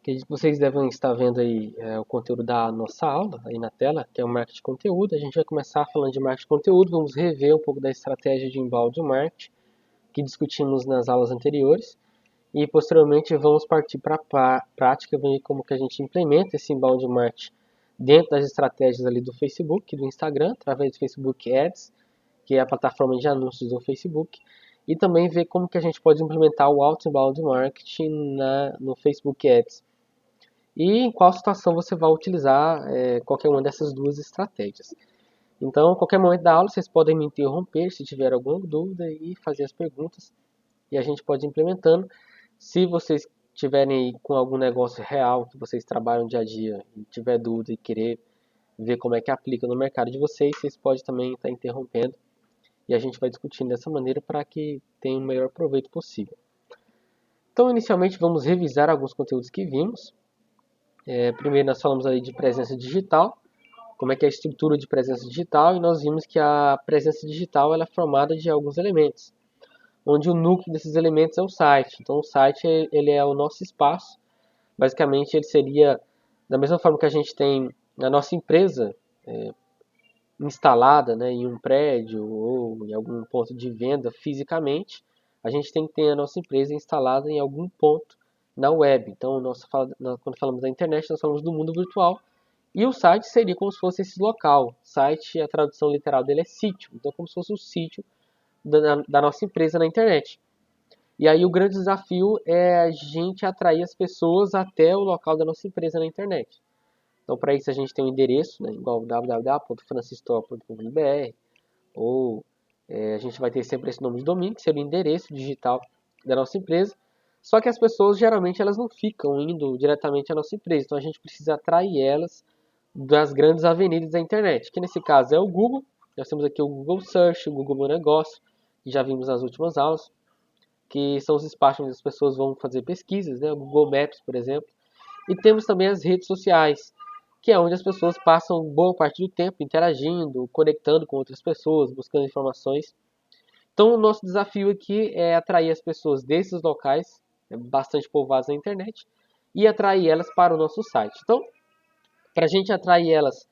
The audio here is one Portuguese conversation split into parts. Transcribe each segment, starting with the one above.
Acredito que vocês devem estar vendo aí o conteúdo da nossa aula aí na tela, que é o marketing de conteúdo. A gente vai começar falando de marketing de conteúdo, vamos rever um pouco da estratégia de inbound marketing que discutimos nas aulas anteriores e posteriormente vamos partir para a prática, ver como que a gente implementa esse inbound marketing dentro das estratégias ali do Facebook, do Instagram, através do Facebook Ads, que é a plataforma de anúncios do Facebook, e também ver como que a gente pode implementar o outbound marketing no Facebook Ads e em qual situação você vai utilizar qualquer uma dessas duas estratégias. Então, a qualquer momento da aula, vocês podem me interromper se tiver alguma dúvida e fazer as perguntas e a gente pode ir implementando. Se vocês tiverem aí com algum negócio real que vocês trabalham dia a dia e tiver dúvida e querer ver como é que aplica no mercado de vocês, vocês podem também estar interrompendo e a gente vai discutindo dessa maneira para que tenha o melhor proveito possível. Então, inicialmente, vamos revisar alguns conteúdos que vimos. Primeiro, nós falamos aí de presença digital, como é que é a estrutura de presença digital, e nós vimos que a presença digital ela é formada de alguns elementos, onde o núcleo desses elementos é o site. Então, o site ele é o nosso espaço. Basicamente, ele seria, da mesma forma que a gente tem a nossa empresa instalada, né, em um prédio ou em algum ponto de venda fisicamente, a gente tem que ter a nossa empresa instalada em algum ponto na web. Então, quando falamos da internet, nós falamos do mundo virtual. E o site seria como se fosse esse local. Site, a tradução literal dele é sítio. Então, como se fosse o sítio da nossa empresa na internet. E aí o grande desafio é a gente atrair as pessoas até o local da nossa empresa na internet. Então, para isso a gente tem um endereço, né, igual www.francistor.com.br, ou a gente vai ter sempre esse nome de domínio, que seria o endereço digital da nossa empresa. Só que as pessoas, geralmente, elas não ficam indo diretamente à nossa empresa. Então, a gente precisa atrair elas das grandes avenidas da internet, que nesse caso é o Google. Nós temos aqui o Google Search, o Google Meu Negócio, que já vimos nas últimas aulas, que são os espaços onde as pessoas vão fazer pesquisas, né? O Google Maps, por exemplo. E temos também as redes sociais, que é onde as pessoas passam boa parte do tempo interagindo, conectando com outras pessoas, buscando informações. Então, o nosso desafio aqui é atrair as pessoas desses locais, bastante povoados na internet, e atrair elas para o nosso site. Então, para a gente atrair elas,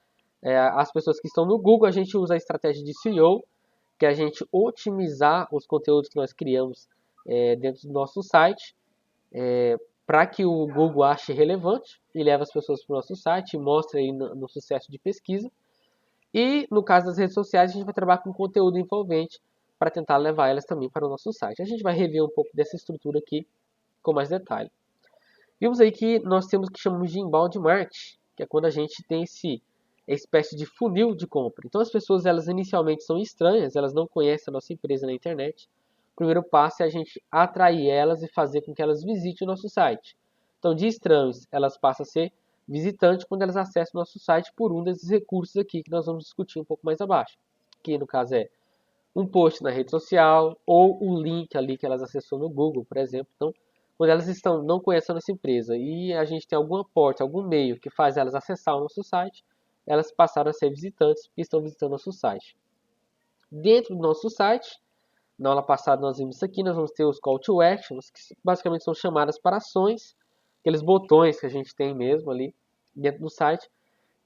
as pessoas que estão no Google, a gente usa a estratégia de SEO, que é a gente otimizar os conteúdos que nós criamos dentro do nosso site, para que o Google ache relevante e leve as pessoas para o nosso site e mostre aí no sucesso de pesquisa. E no caso das redes sociais, a gente vai trabalhar com conteúdo envolvente para tentar levar elas também para o nosso site. A gente vai rever um pouco dessa estrutura aqui com mais detalhe. Vimos aí que nós temos o que chamamos de inbound marketing, que é quando a gente tem essa espécie de funil de compra. Então as pessoas elas inicialmente são estranhas, elas não conhecem a nossa empresa na internet. O primeiro passo é a gente atrair elas e fazer com que elas visitem o nosso site. Então de estranhos elas passam a ser visitantes quando elas acessam o nosso site por um desses recursos aqui que nós vamos discutir um pouco mais abaixo. Que no caso é um post na rede social ou um link ali que elas acessou no Google, por exemplo. Então quando elas não conhecem a nossa empresa e a gente tem alguma porta, algum meio que faz elas acessar o nosso site, elas passaram a ser visitantes e estão visitando o nosso site. Dentro do nosso site, na aula passada nós vimos isso aqui, nós vamos ter os call to actions, que basicamente são chamadas para ações, aqueles botões que a gente tem mesmo ali dentro do site,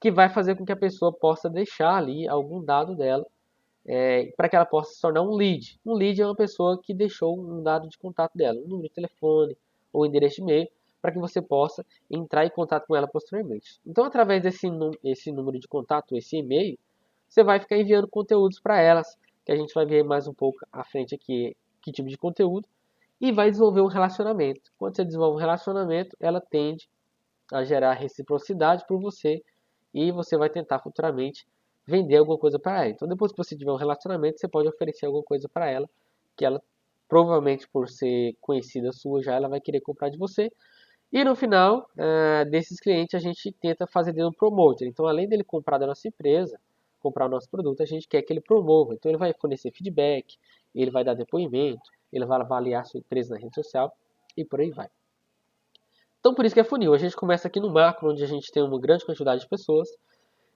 que vai fazer com que a pessoa possa deixar ali algum dado dela para que ela possa se tornar um lead. Um lead é uma pessoa que deixou um dado de contato dela, um número de telefone ou um endereço de e-mail, para que você possa entrar em contato com ela posteriormente. Então, através desse número de contato, esse e-mail, você vai ficar enviando conteúdos para elas, que a gente vai ver mais um pouco à frente aqui que tipo de conteúdo, e vai desenvolver um relacionamento. Quando você desenvolve um relacionamento, ela tende a gerar reciprocidade por você e você vai tentar futuramente vender alguma coisa para ela. Então, depois que você tiver um relacionamento, você pode oferecer alguma coisa para ela, que ela provavelmente por ser conhecida sua já, ela vai querer comprar de você. E no final desses clientes, a gente tenta fazer dele um promoter. Então, além dele comprar da nossa empresa, comprar o nosso produto, a gente quer que ele promova. Então, ele vai fornecer feedback, ele vai dar depoimento, ele vai avaliar a sua empresa na rede social e por aí vai. Então, por isso que é funil. A gente começa aqui no macro, onde a gente tem uma grande quantidade de pessoas,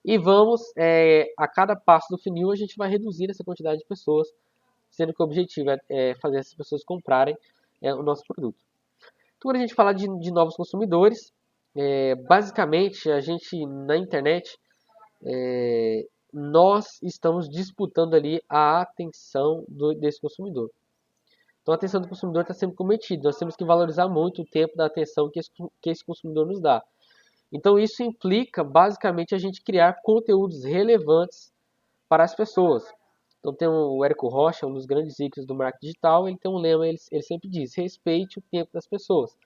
e vamos, a cada passo do funil, a gente vai reduzir essa quantidade de pessoas, sendo que o objetivo é fazer essas pessoas comprarem o nosso produto. Então, quando a gente fala de novos consumidores, Basicamente, a gente na internet, nós estamos disputando ali a atenção desse consumidor. Então a atenção do consumidor está sempre comprometida. Nós temos que valorizar muito o tempo da atenção que esse consumidor nos dá. Então isso implica basicamente a gente criar conteúdos relevantes para as pessoas. Então tem o Érico Rocha, um dos grandes ícones do marketing digital, ele tem um lema, ele sempre diz, respeite o tempo das pessoas.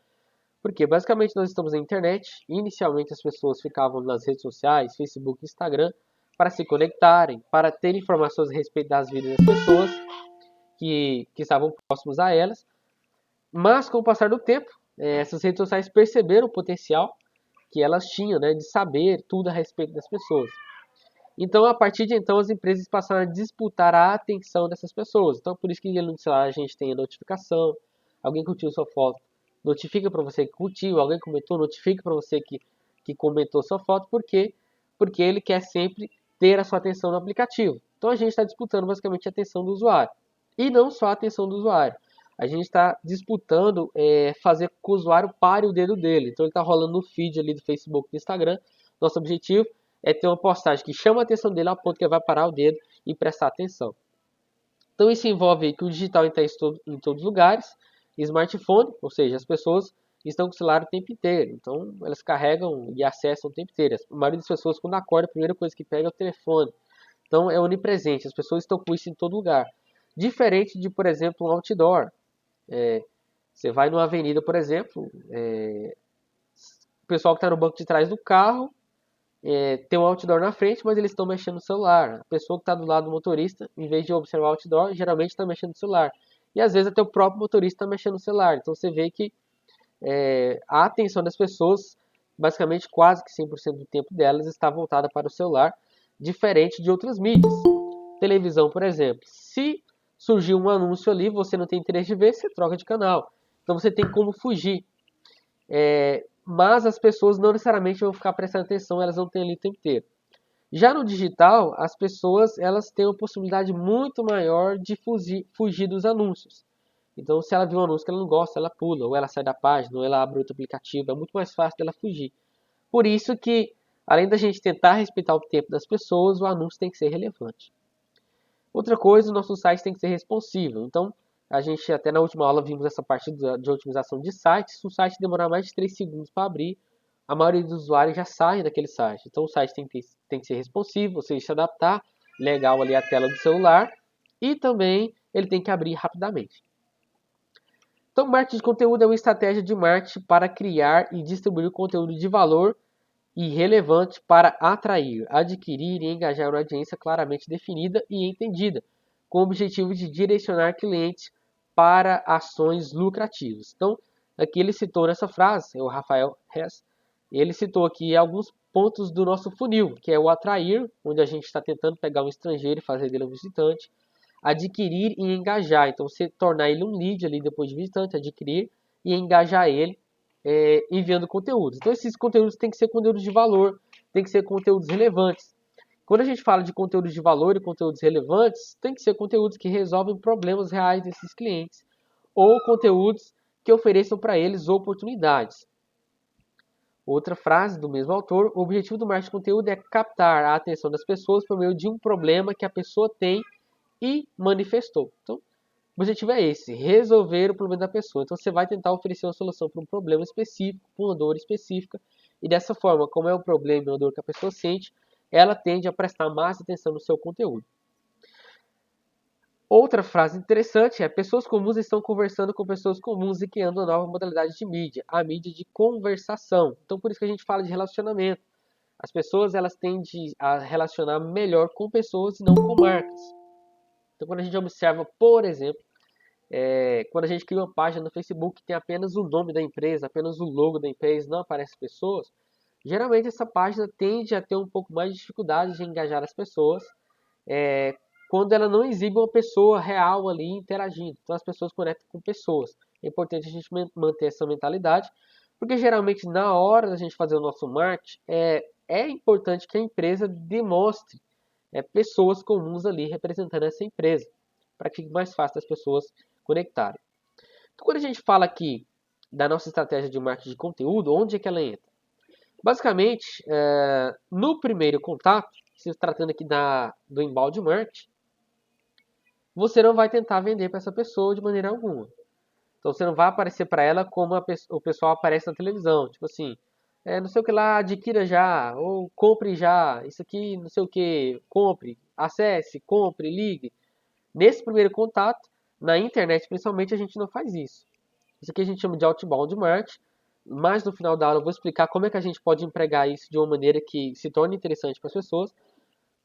Porque basicamente nós estamos na internet, inicialmente as pessoas ficavam nas redes sociais, Facebook, Instagram, para se conectarem, para ter informações a respeito das vidas das pessoas que estavam próximos a elas. Mas com o passar do tempo, essas redes sociais perceberam o potencial que elas tinham, né, de saber tudo a respeito das pessoas. Então, a partir de então, as empresas passaram a disputar a atenção dessas pessoas. Então, por isso que no celular a gente tem a notificação, alguém curtiu sua foto, notifica para você que curtiu, alguém comentou, notifica para você que comentou sua foto, por quê? Porque ele quer sempre ter a sua atenção no aplicativo. Então, a gente está disputando basicamente a atenção do usuário. E não só a atenção do usuário. A gente está disputando fazer com que o usuário pare o dedo dele. Então, ele está rolando no feed ali do Facebook e do Instagram. Nosso objetivo é ter uma postagem que chama a atenção dele a ponto que ele vai parar o dedo e prestar atenção. Então isso envolve que o digital está em todos os lugares, smartphone, ou seja, as pessoas estão com o celular o tempo inteiro, então elas carregam e acessam o tempo inteiro. A maioria das pessoas quando acorda a primeira coisa que pega é o telefone, então é onipresente, as pessoas estão com isso em todo lugar. Diferente de, por exemplo, um outdoor. Você vai numa avenida, por exemplo, o pessoal que está no banco de trás do carro tem um outdoor na frente, mas eles estão mexendo no celular. A pessoa que está do lado do motorista, em vez de observar o outdoor, geralmente está mexendo no celular. E às vezes até o próprio motorista está mexendo no celular. Então você vê que a atenção das pessoas, basicamente quase que 100% do tempo delas, está voltada para o celular, diferente de outras mídias. Televisão, por exemplo. Se surgir um anúncio ali, você não tem interesse de ver, você troca de canal. Então você tem como fugir. Mas as pessoas não necessariamente vão ficar prestando atenção, elas não têm ali o tempo inteiro. Já no digital, as pessoas elas têm uma possibilidade muito maior de fugir dos anúncios. Então, se ela viu um anúncio que ela não gosta, ela pula, ou ela sai da página, ou ela abre outro aplicativo, é muito mais fácil dela fugir. Por isso que, além da gente tentar respeitar o tempo das pessoas, o anúncio tem que ser relevante. Outra coisa, o nosso site tem que ser responsivo. Então, a gente até na última aula vimos essa parte de otimização de sites. Se o site demorar mais de 3 segundos para abrir, a maioria dos usuários já sai daquele site. Então o site tem que ser responsivo, ou seja, se adaptar legal ali à tela do celular. E também ele tem que abrir rapidamente. Então, marketing de conteúdo é uma estratégia de marketing para criar e distribuir conteúdo de valor e relevante para atrair, adquirir e engajar uma audiência claramente definida e entendida, com o objetivo de direcionar clientes para ações lucrativas. Então, aqui ele citou nessa frase, o Rafael Hess, ele citou aqui alguns pontos do nosso funil, que é o atrair, onde a gente está tentando pegar um estrangeiro e fazer dele um visitante, adquirir e engajar, então você tornar ele um lead ali depois de visitante, adquirir e engajar ele enviando conteúdos. Então esses conteúdos têm que ser conteúdos de valor, tem que ser conteúdos relevantes. Quando a gente fala de conteúdos de valor e conteúdos relevantes, tem que ser conteúdos que resolvem problemas reais desses clientes ou conteúdos que ofereçam para eles oportunidades. Outra frase do mesmo autor: o objetivo do marketing de conteúdo é captar a atenção das pessoas por meio de um problema que a pessoa tem e manifestou. Então, o objetivo é esse, resolver o problema da pessoa. Então você vai tentar oferecer uma solução para um problema específico, para uma dor específica, e dessa forma, como é o problema e a dor que a pessoa sente, ela tende a prestar mais atenção no seu conteúdo. Outra frase interessante é: pessoas comuns estão conversando com pessoas comuns e criando uma nova modalidade de mídia, a mídia de conversação. Então por isso que a gente fala de relacionamento. As pessoas elas tendem a relacionar melhor com pessoas e não com marcas. Então quando a gente observa, por exemplo, quando a gente cria uma página no Facebook que tem apenas o nome da empresa, apenas o logo da empresa, não aparece pessoas, geralmente essa página tende a ter um pouco mais de dificuldade de engajar as pessoas quando ela não exibe uma pessoa real ali interagindo. Então as pessoas conectam com pessoas. É importante a gente manter essa mentalidade, porque geralmente na hora da gente fazer o nosso marketing, é importante que a empresa demonstre pessoas comuns ali representando essa empresa, para que fique mais fácil das pessoas conectarem. Então, quando a gente fala aqui da nossa estratégia de marketing de conteúdo, onde é que ela entra? Basicamente, no primeiro contato, se tratando aqui do inbound marketing, você não vai tentar vender para essa pessoa de maneira alguma. Então você não vai aparecer para ela como o pessoal aparece na televisão. Tipo assim, não sei o que lá, adquira já, ou compre já, isso aqui, não sei o que, compre, acesse, compre, ligue. Nesse primeiro contato, na internet principalmente, a gente não faz isso. Isso aqui a gente chama de outbound marketing. Mas no final da aula eu vou explicar como é que a gente pode empregar isso de uma maneira que se torne interessante para as pessoas.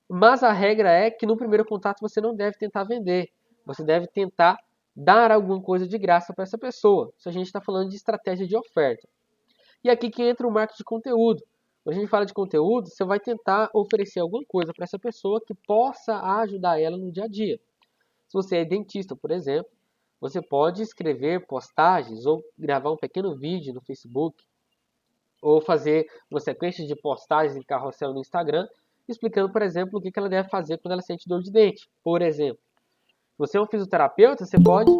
Mas a regra é que no primeiro contato você não deve tentar vender. Você deve tentar dar alguma coisa de graça para essa pessoa. Se a gente está falando de estratégia de oferta. E aqui que entra o marketing de conteúdo. Quando a gente fala de conteúdo, você vai tentar oferecer alguma coisa para essa pessoa que possa ajudar ela no dia a dia. Se você é dentista, por exemplo, você pode escrever postagens ou gravar um pequeno vídeo no Facebook ou fazer uma sequência de postagens em carrossel no Instagram explicando, por exemplo, o que ela deve fazer quando ela sente dor de dente, por exemplo. Se você é um fisioterapeuta, você pode,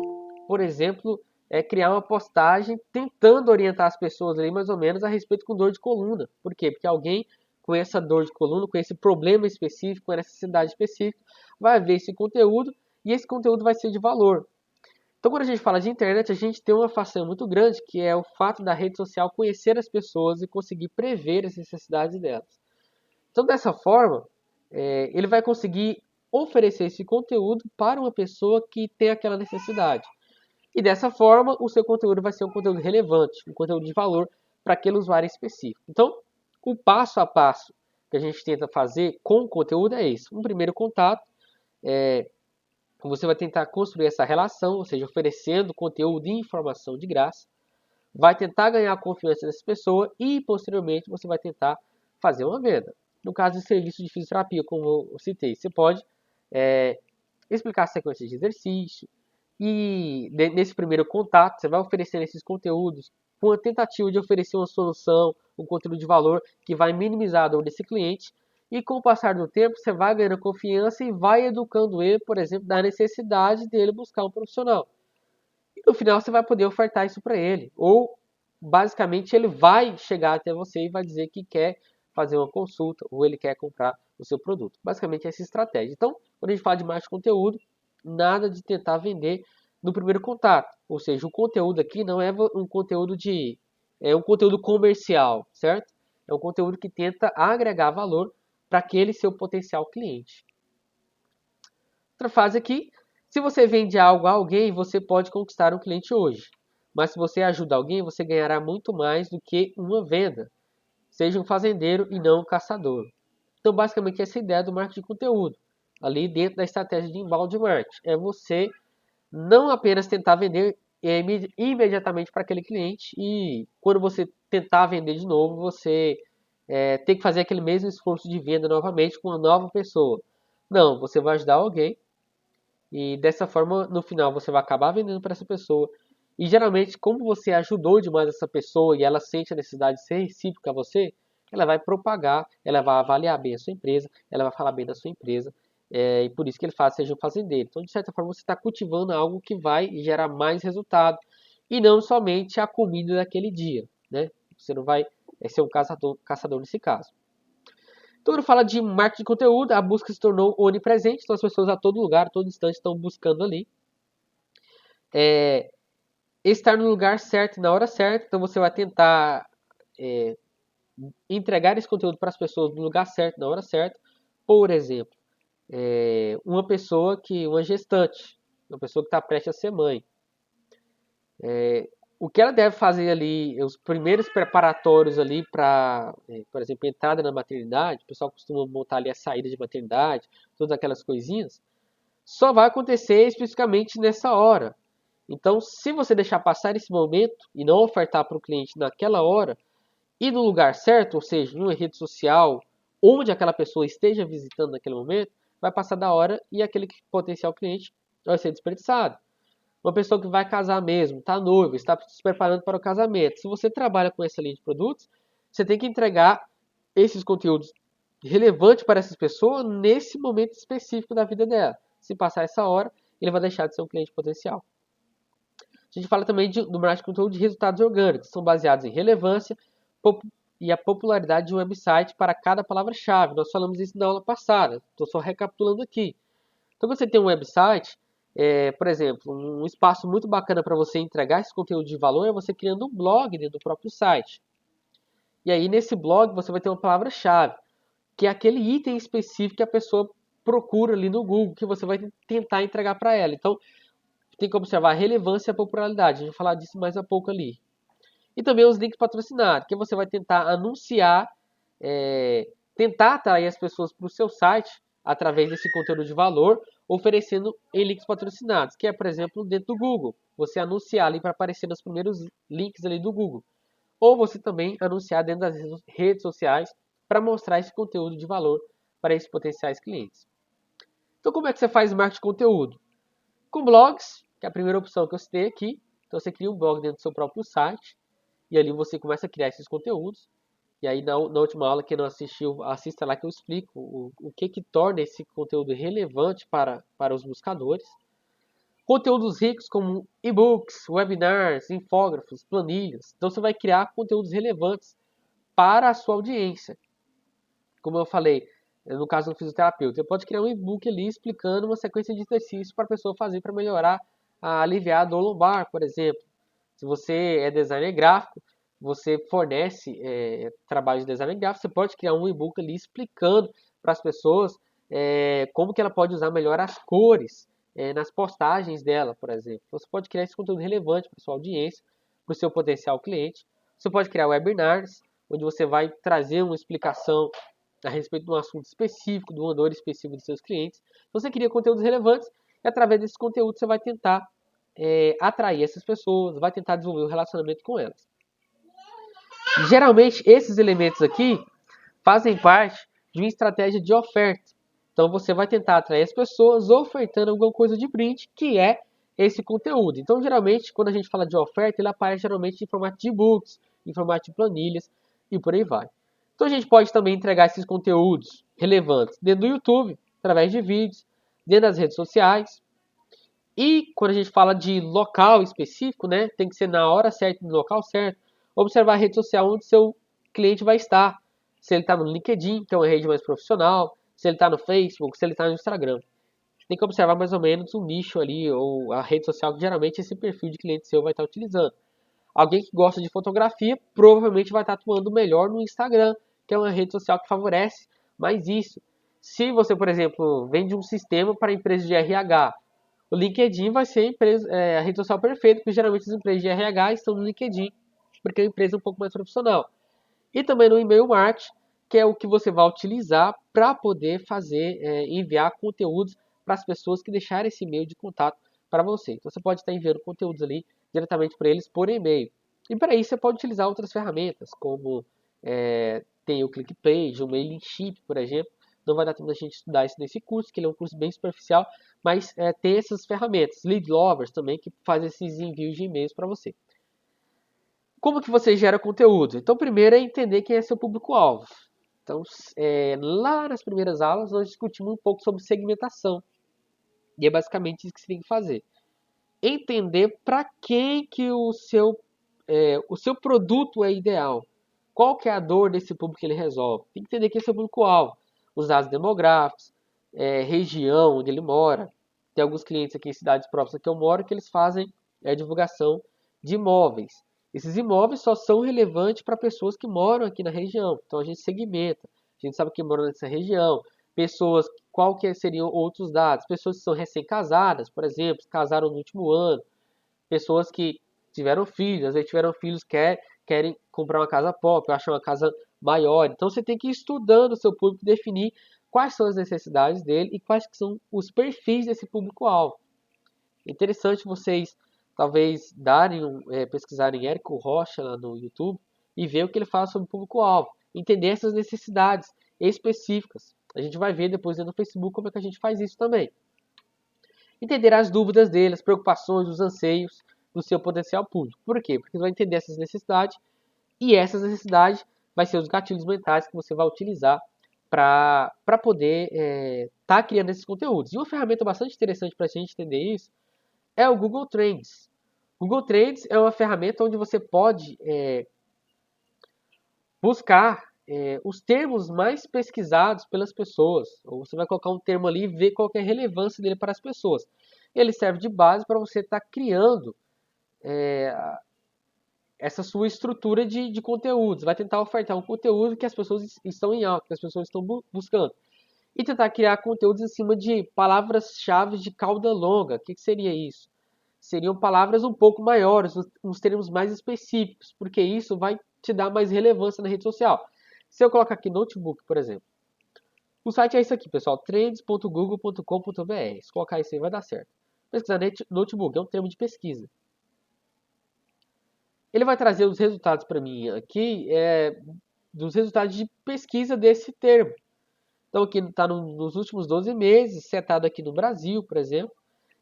por exemplo, criar uma postagem tentando orientar as pessoas ali mais ou menos a respeito com dor de coluna. Por quê? Porque alguém com essa dor de coluna, com esse problema específico, com a necessidade específica, vai ver esse conteúdo e esse conteúdo vai ser de valor. Então, quando a gente fala de internet, a gente tem uma façanha muito grande, que é o fato da rede social conhecer as pessoas e conseguir prever as necessidades delas. Então, dessa forma, ele vai conseguir oferecer esse conteúdo para uma pessoa que tem aquela necessidade. E dessa forma, o seu conteúdo vai ser um conteúdo relevante, um conteúdo de valor para aquele usuário específico. Então, o passo a passo que a gente tenta fazer com o conteúdo é esse. Um primeiro contato, você vai tentar construir essa relação, ou seja, oferecendo conteúdo e informação de graça. Vai tentar ganhar a confiança dessa pessoa e, posteriormente, você vai tentar fazer uma venda. No caso de serviço de fisioterapia, como eu citei, você pode explicar a sequência de exercício e, nesse primeiro contato, você vai oferecer esses conteúdos com a tentativa de oferecer uma solução, um conteúdo de valor que vai minimizar a dor desse cliente. E com o passar do tempo, você vai ganhando confiança e vai educando ele, por exemplo, da necessidade dele buscar um profissional. E no final você vai poder ofertar isso para ele. Ou, basicamente, ele vai chegar até você e vai dizer que quer fazer uma consulta ou ele quer comprar o seu produto. Basicamente, essa estratégia. Então, quando a gente fala de marketing de conteúdo, nada de tentar vender no primeiro contato. Ou seja, o conteúdo aqui não é um conteúdo é um conteúdo comercial, certo? É um conteúdo que tenta agregar valor para aquele seu potencial cliente. Outra fase aqui, se você vende algo a alguém, você pode conquistar um cliente hoje. Mas se você ajuda alguém, você ganhará muito mais do que uma venda. Seja um fazendeiro e não um caçador. Então, basicamente, essa é a ideia do marketing de conteúdo. Ali dentro da estratégia de inbound marketing. É você não apenas tentar vender imediatamente para aquele cliente e quando você tentar vender de novo, você tem que fazer aquele mesmo esforço de venda novamente com uma nova pessoa. Não, você vai ajudar alguém e dessa forma, no final, você vai acabar vendendo para essa pessoa. E geralmente, como você ajudou demais essa pessoa e ela sente a necessidade de ser recíproca a você, ela vai propagar, ela vai avaliar bem a sua empresa, ela vai falar bem da sua empresa. E por isso que ele faz, seja um fazendeiro. Então, de certa forma, você está cultivando algo que vai gerar mais resultado. E não somente a comida daquele dia. Né? Você não vai ser um caçador nesse caso. Então, quando fala de marketing de conteúdo, a busca se tornou onipresente, então as pessoas a todo lugar, a todo instante estão buscando ali. Estar no lugar certo na hora certa, então você vai tentar entregar esse conteúdo para as pessoas no lugar certo na hora certa. Por exemplo, uma gestante, uma pessoa que está prestes a ser mãe. O que ela deve fazer ali, os primeiros preparatórios ali para, por exemplo, entrada na maternidade, o pessoal costuma montar ali a saída de maternidade, todas aquelas coisinhas, só vai acontecer especificamente nessa hora. Então, se você deixar passar esse momento e não ofertar para o cliente naquela hora e no lugar certo, ou seja, numa rede social, onde aquela pessoa esteja visitando naquele momento, vai passar da hora e aquele potencial cliente vai ser desperdiçado. Uma pessoa que vai casar mesmo, está noiva, está se preparando para o casamento. Se você trabalha com essa linha de produtos, você tem que entregar esses conteúdos relevantes para essas pessoas nesse momento específico da vida dela. Se passar essa hora, ele vai deixar de ser um cliente potencial. A gente fala também do marketing de conteúdo de resultados orgânicos, que são baseados em relevância, e a popularidade de um website para cada palavra-chave. Nós falamos isso na aula passada, estou só recapitulando aqui. Então, quando você tem um website, por exemplo, um espaço muito bacana para você entregar esse conteúdo de valor é você criando um blog dentro do próprio site. E aí, nesse blog, você vai ter uma palavra-chave, que é aquele item específico que a pessoa procura ali no Google, que você vai tentar entregar para ela. Então, tem que observar a relevância e a popularidade. A gente vai falar disso mais a pouco ali. E também os links patrocinados, que você vai tentar anunciar, tentar atrair as pessoas para o seu site através desse conteúdo de valor, oferecendo em links patrocinados, que é, por exemplo, dentro do Google. Você anunciar ali para aparecer nos primeiros links ali do Google. Ou você também anunciar dentro das redes sociais para mostrar esse conteúdo de valor para esses potenciais clientes. Então, como é que você faz marketing de conteúdo? Com blogs, que é a primeira opção que eu citei aqui. Então, você cria um blog dentro do seu próprio site e ali você começa a criar esses conteúdos. E aí, na última aula, quem não assistiu, assista lá que eu explico o que torna esse conteúdo relevante para os buscadores. Conteúdos ricos como e-books, webinars, infógrafos, planilhas. Então, você vai criar conteúdos relevantes para a sua audiência. Como eu falei, no caso do fisioterapeuta, você pode criar um e-book ali explicando uma sequência de exercícios para a pessoa fazer para melhorar, aliviar a dor lombar, por exemplo. Se você é designer gráfico, você fornece trabalho de design gráfico, você pode criar um e-book ali explicando para as pessoas como que ela pode usar melhor as cores nas postagens dela, por exemplo. Você pode criar esse conteúdo relevante para a sua audiência, para o seu potencial cliente. Você pode criar webinars, onde você vai trazer uma explicação a respeito de um assunto específico, de uma dor específica dos seus clientes. Então, você cria conteúdos relevantes e através desse conteúdo você vai tentar atrair essas pessoas, vai tentar desenvolver um relacionamento com elas. Geralmente, esses elementos aqui fazem parte de uma estratégia de oferta. Então, você vai tentar atrair as pessoas ofertando alguma coisa de brinde, que é esse conteúdo. Então, geralmente, quando a gente fala de oferta, ele aparece geralmente em formato de e-books, em formato de planilhas e por aí vai. Então, a gente pode também entregar esses conteúdos relevantes dentro do YouTube, através de vídeos, dentro das redes sociais. E quando a gente fala de local específico, né, tem que ser na hora certa, no local certo, observar a rede social onde seu cliente vai estar. Se ele está no LinkedIn, que é uma rede mais profissional, se ele está no Facebook, se ele está no Instagram. Tem que observar mais ou menos um nicho ali, ou a rede social que geralmente esse perfil de cliente seu vai estar utilizando. Alguém que gosta de fotografia provavelmente vai estar atuando melhor no Instagram, que é uma rede social que favorece mais isso. Se você, por exemplo, vende um sistema para empresas de RH, o LinkedIn vai ser a rede social perfeita, porque geralmente as empresas de RH estão no LinkedIn, porque é uma empresa um pouco mais profissional. E também no e-mail marketing, que é o que você vai utilizar para poder enviar conteúdos para as pessoas que deixarem esse e-mail de contato para você. Então você pode estar enviando conteúdos ali diretamente para eles por e-mail. E para isso você pode utilizar outras ferramentas, como tem o ClickPage, o MailChimp, por exemplo. Não vai dar tempo da gente estudar isso nesse curso, que ele é um curso bem superficial, mas tem essas ferramentas. Lead Lovers também, que faz esses envios de e-mails para você. Como que você gera conteúdo? Então, primeiro é entender quem é seu público-alvo. Então, lá nas primeiras aulas, nós discutimos um pouco sobre segmentação. E é basicamente isso que você tem que fazer. Entender para quem que o seu produto é ideal. Qual que é a dor desse público que ele resolve. Tem que entender quem é seu público-alvo. Os dados demográficos, região onde ele mora. Tem alguns clientes aqui em cidades próximas que eu moro que eles fazem divulgação de imóveis. Esses imóveis só são relevantes para pessoas que moram aqui na região. Então a gente segmenta. A gente sabe quem mora nessa região. Pessoas, qual que seriam outros dados? Pessoas que são recém-casadas, por exemplo, casaram no último ano. Pessoas que tiveram filhos, às vezes tiveram filhos que querem comprar uma casa própria, achar uma casa maior. Então você tem que ir estudando o seu público, definir quais são as necessidades dele e quais que são os perfis desse público-alvo. É interessante vocês talvez pesquisarem Érico Rocha lá no YouTube e ver o que ele fala sobre o público-alvo. Entender essas necessidades específicas. A gente vai ver depois no Facebook como é que a gente faz isso também. Entender as dúvidas dele, as preocupações, os anseios do seu potencial público. Por quê? Porque você vai entender essas necessidades e essas necessidades vai ser os gatilhos mentais que você vai utilizar para poder estar criando esses conteúdos. E uma ferramenta bastante interessante para a gente entender isso é o Google Trends. Google Trends é uma ferramenta onde você pode buscar os termos mais pesquisados pelas pessoas. Ou você vai colocar um termo ali e ver qual que é a relevância dele para as pessoas. Ele serve de base para você estar criando essa sua estrutura de conteúdos. Vai tentar ofertar um conteúdo que as pessoas estão em alta, que as pessoas estão buscando. E tentar criar conteúdos em cima de palavras-chave de cauda longa. O que seria isso? Seriam palavras um pouco maiores, uns termos mais específicos, porque isso vai te dar mais relevância na rede social. Se eu colocar aqui notebook, por exemplo, o site é isso aqui, pessoal, trends.google.com.br. Se colocar isso aí vai dar certo. Pesquisar notebook é um termo de pesquisa. Ele vai trazer os resultados para mim aqui, dos resultados de pesquisa desse termo. Então aqui está nos últimos 12 meses, setado aqui no Brasil, por exemplo,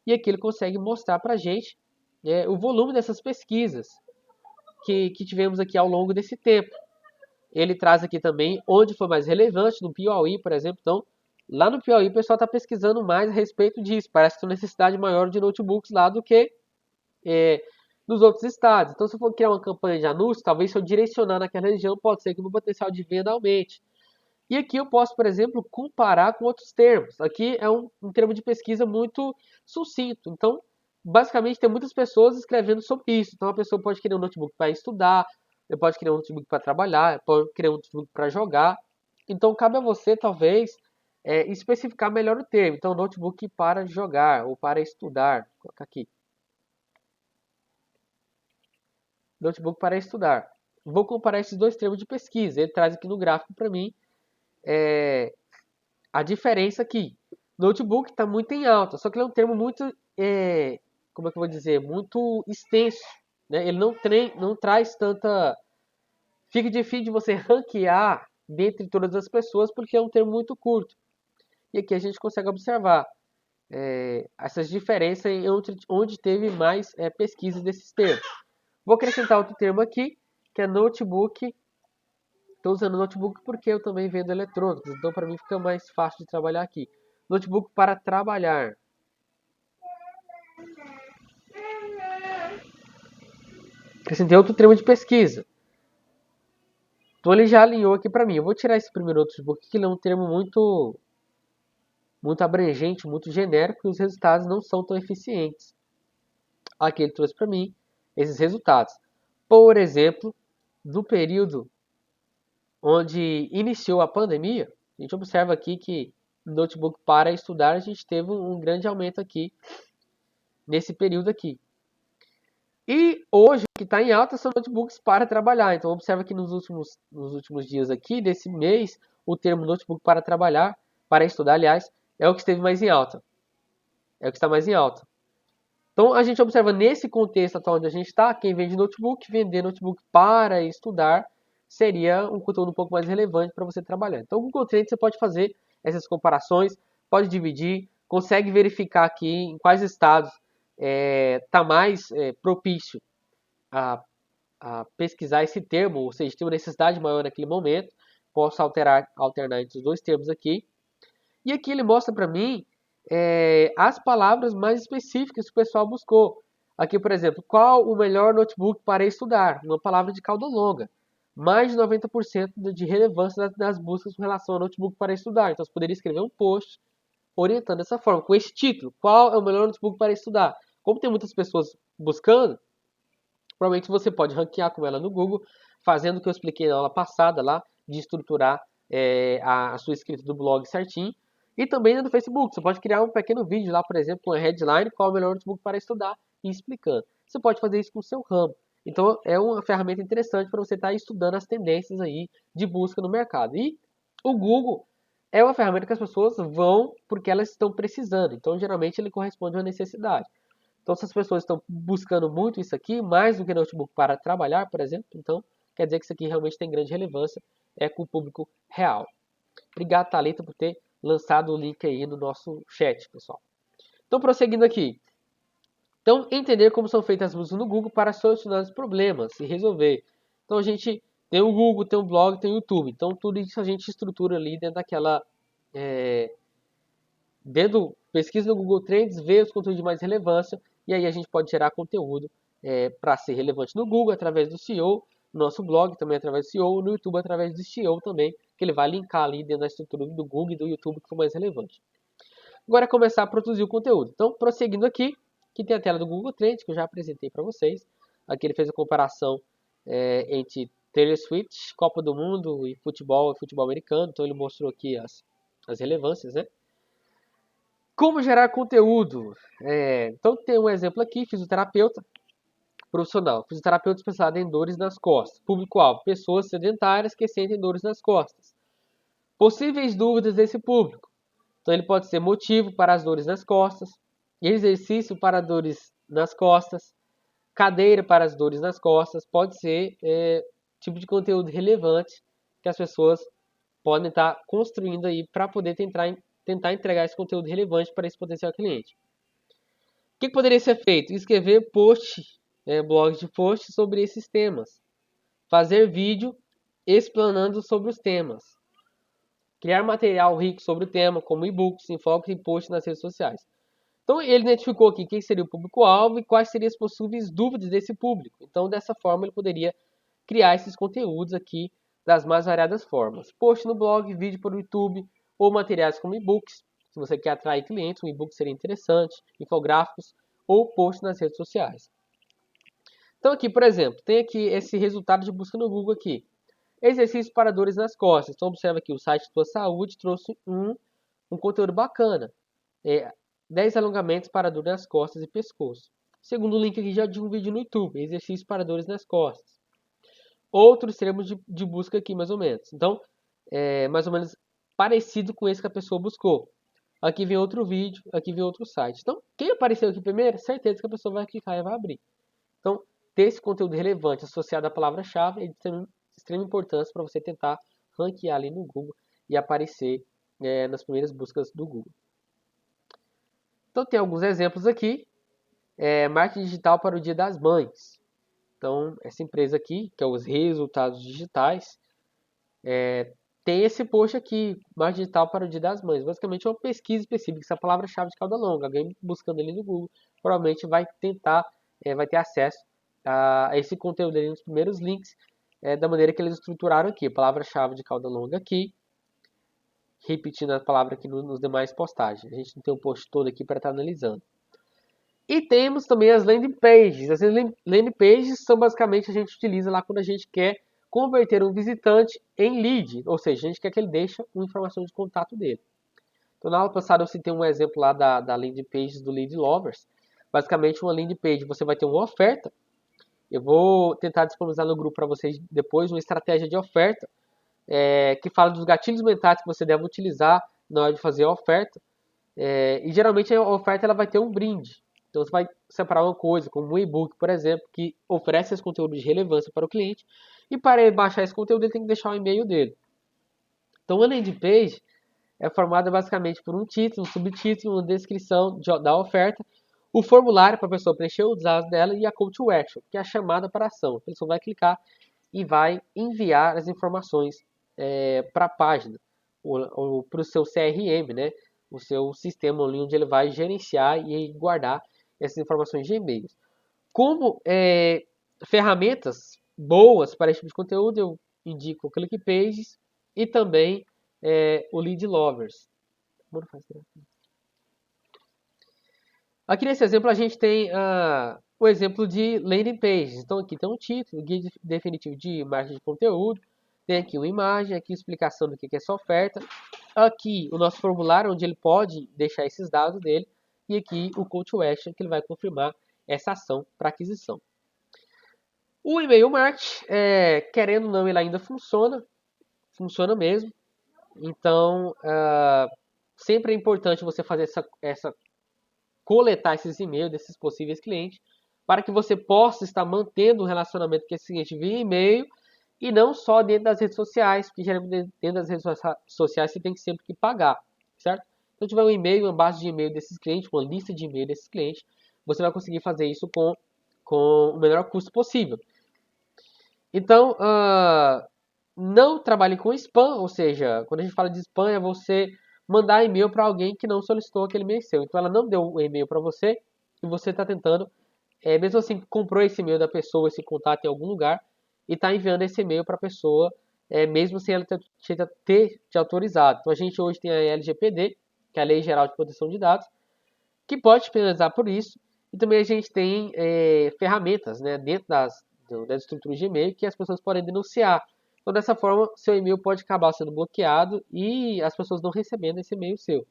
e aqui ele consegue mostrar para a gente o volume dessas pesquisas que tivemos aqui ao longo desse tempo. Ele traz aqui também onde foi mais relevante, no Piauí, por exemplo. Então, lá no Piauí o pessoal está pesquisando mais a respeito disso. Parece que tem necessidade maior de notebooks lá do que nos outros estados. Então, se eu for criar uma campanha de anúncio, talvez se eu direcionar naquela região, pode ser que o meu potencial de venda aumente. E aqui eu posso, por exemplo, comparar com outros termos. Aqui é um termo de pesquisa muito sucinto. Então, basicamente, tem muitas pessoas escrevendo sobre isso. Então, a pessoa pode querer um notebook para estudar, pode querer um notebook para trabalhar, pode querer um notebook para jogar. Então, cabe a você, talvez, especificar melhor o termo. Então, notebook para jogar ou para estudar. Vou colocar aqui. Notebook para estudar. Vou comparar esses dois termos de pesquisa. Ele traz aqui no gráfico para mim a diferença aqui. Notebook está muito em alta, só que ele é um termo muito, como é que eu vou dizer, muito extenso. Né? Ele não traz tanta... Fica difícil de você ranquear dentre todas as pessoas, porque é um termo muito curto. E aqui a gente consegue observar essas diferenças em onde teve mais pesquisas desses termos. Vou acrescentar outro termo aqui, que é notebook. Estou usando notebook porque eu também vendo eletrônicos, então para mim fica mais fácil de trabalhar aqui. Notebook para trabalhar. Acrescentei outro termo de pesquisa. Então ele já alinhou aqui para mim. Eu vou tirar esse primeiro notebook, que ele é um termo muito abrangente, muito genérico, e os resultados não são tão eficientes. Aqui ele trouxe para mim esses resultados. Por exemplo, no período onde iniciou a pandemia, a gente observa aqui que no notebook para estudar a gente teve um grande aumento aqui nesse período aqui. E hoje o que está em alta são notebooks para trabalhar. Então observa que nos últimos dias aqui desse mês o termo notebook para trabalhar, para estudar, aliás, é o que esteve mais em alta. É o que está mais em alta. Então a gente observa nesse contexto atual onde a gente está, quem vende notebook, vender notebook para estudar seria um conteúdo um pouco mais relevante para você trabalhar. Então, com o Google Trends você pode fazer essas comparações, pode dividir, consegue verificar aqui em quais estados está mais propício a pesquisar esse termo, ou seja, tem uma necessidade maior naquele momento. Posso alternar entre os dois termos aqui. E aqui ele mostra para mim as palavras mais específicas que o pessoal buscou. Aqui, por exemplo, qual o melhor notebook para estudar? Uma palavra de cauda longa. Mais de 90% de relevância das buscas com relação ao notebook para estudar. Então, você poderia escrever um post orientando dessa forma, com esse título. Qual é o melhor notebook para estudar? Como tem muitas pessoas buscando, provavelmente você pode ranquear com ela no Google, fazendo o que eu expliquei na aula passada lá, de estruturar a sua escrita do blog certinho. E também no Facebook, você pode criar um pequeno vídeo lá, por exemplo, com a headline, qual é o melhor notebook para estudar, e explicando. Você pode fazer isso com o seu ramo. Então, é uma ferramenta interessante para você estar estudando as tendências aí de busca no mercado. E o Google é uma ferramenta que as pessoas vão porque elas estão precisando. Então, geralmente, ele corresponde a uma necessidade. Então, se as pessoas estão buscando muito isso aqui, mais do que notebook para trabalhar, por exemplo, então quer dizer que isso aqui realmente tem grande relevância com o público real. Obrigado, Thalita, por ter lançado o link aí no nosso chat, pessoal. Então, prosseguindo aqui. Então, entender como são feitas as buscas no Google para solucionar os problemas e resolver. Então, a gente tem o Google, tem o blog, tem o YouTube. Então, tudo isso a gente estrutura ali dentro daquela... dentro pesquisa no Google Trends, ver os conteúdos de mais relevância, e aí a gente pode gerar conteúdo para ser relevante no Google, através do SEO, no nosso blog, também através do SEO, no YouTube através do SEO também, que ele vai linkar ali dentro da estrutura do Google e do YouTube, que for mais relevante. Agora é começar a produzir o conteúdo. Então, prosseguindo aqui, tem a tela do Google Trends, que eu já apresentei para vocês. Aqui ele fez a comparação entre Taylor Swift, Copa do Mundo e futebol americano. Então ele mostrou aqui as relevâncias, né? Como gerar conteúdo? Então tem um exemplo aqui, fisioterapeuta profissional. Fisioterapeuta especializado em dores nas costas. Público-alvo, pessoas sedentárias que sentem dores nas costas. Possíveis dúvidas desse público. Então ele pode ser motivo para as dores nas costas, exercício para dores nas costas, cadeira para as dores nas costas. Pode ser tipo de conteúdo relevante que as pessoas podem estar construindo aí para poder tentar entregar esse conteúdo relevante para esse potencial cliente. O que poderia ser feito? Escrever blogs de posts sobre esses temas. Fazer vídeo explanando sobre os temas. Criar material rico sobre o tema, como e-books, infográficos e posts nas redes sociais. Então, ele identificou aqui quem seria o público-alvo e quais seriam as possíveis dúvidas desse público. Então, dessa forma, ele poderia criar esses conteúdos aqui das mais variadas formas. Post no blog, vídeo para o YouTube ou materiais como e-books. Se você quer atrair clientes, um e-book seria interessante, infográficos ou post nas redes sociais. Então, aqui, por exemplo, tem aqui esse resultado de busca no Google aqui. Exercícios para dores nas costas. Então, observa aqui, o site Tua Saúde trouxe um conteúdo bacana. 10 alongamentos para dor nas costas e pescoço. Segundo link aqui já de um vídeo no YouTube, exercícios para dores nas costas. Outros termos de busca aqui, mais ou menos. Então, mais ou menos parecido com esse que a pessoa buscou. Aqui vem outro vídeo, aqui vem outro site. Então, quem apareceu aqui primeiro, certeza que a pessoa vai clicar e vai abrir. Então, ter esse conteúdo relevante associado à palavra-chave é de extrema importância para você tentar ranquear ali no Google e aparecer nas primeiras buscas do Google. Então, tem alguns exemplos aqui. Marketing digital para o Dia das Mães. Então, essa empresa aqui, que é os resultados digitais, tem esse post aqui, marketing digital para o Dia das Mães. Basicamente é uma pesquisa específica, essa palavra-chave de cauda longa. Alguém buscando ali no Google, provavelmente vai ter acesso a esse conteúdo ali nos primeiros links, da maneira que eles estruturaram aqui. Palavra-chave de cauda longa aqui, repetindo a palavra aqui nos demais postagens. A gente não tem um post todo aqui para estar analisando. E temos também as landing pages. As landing pages são basicamente a gente utiliza lá quando a gente quer converter um visitante em lead, ou seja, a gente quer que ele deixe uma informação de contato dele. Então, na aula passada eu citei um exemplo lá da landing page do Lead Lovers. Basicamente, uma landing page, você vai ter uma oferta. Eu vou tentar disponibilizar no grupo para vocês depois uma estratégia de oferta que fala dos gatilhos mentais que você deve utilizar na hora de fazer a oferta. E geralmente a oferta ela vai ter um brinde. Então você vai separar uma coisa, como um e-book, por exemplo, que oferece esse conteúdo de relevância para o cliente. E para ele baixar esse conteúdo, ele tem que deixar o e-mail dele. Então, uma landing page é formada basicamente por um título, um subtítulo, uma descrição da oferta, o formulário para a pessoa preencher os dados dela e a call to action, que é a chamada para a ação. A pessoa vai clicar e vai enviar as informações para a página, ou para o seu CRM, né? O seu sistema ali onde ele vai gerenciar e guardar essas informações de e-mails. Como ferramentas boas para esse tipo de conteúdo, eu indico o ClickPages e também o Lead Lovers. Aqui nesse exemplo a gente tem o exemplo de landing pages. Então aqui tem um título, guia definitivo de marketing de conteúdo. Tem aqui uma imagem, aqui a explicação do que é essa oferta. Aqui o nosso formulário, onde ele pode deixar esses dados dele. E aqui o call to action, que ele vai confirmar essa ação para aquisição. O e-mail marketing, querendo ou não, ele ainda funciona mesmo. Então, sempre é importante você fazer coletar esses e-mails desses possíveis clientes, para que você possa estar mantendo um relacionamento com esse cliente via e-mail e não só dentro das redes sociais, porque geralmente dentro das redes sociais você tem que sempre pagar, certo? Então, tiver um e-mail, uma base de e-mail desses clientes, uma lista de e-mail desses clientes, você vai conseguir fazer isso com o menor custo possível. Então, não trabalhe com spam, ou seja, quando a gente fala de spam, é você mandar e-mail para alguém que não solicitou aquele e-mail seu. Então, ela não deu o e-mail para você e você está tentando, mesmo assim, comprou esse e-mail da pessoa, esse contato em algum lugar, e está enviando esse e-mail para a pessoa, mesmo sem ela ter te autorizado. Então a gente hoje tem a LGPD, que é a Lei Geral de Proteção de Dados, que pode te penalizar por isso. E também a gente tem ferramentas, né, dentro das estruturas de e-mail que as pessoas podem denunciar. Então, dessa forma, seu e-mail pode acabar sendo bloqueado e as pessoas não recebendo esse e-mail seu.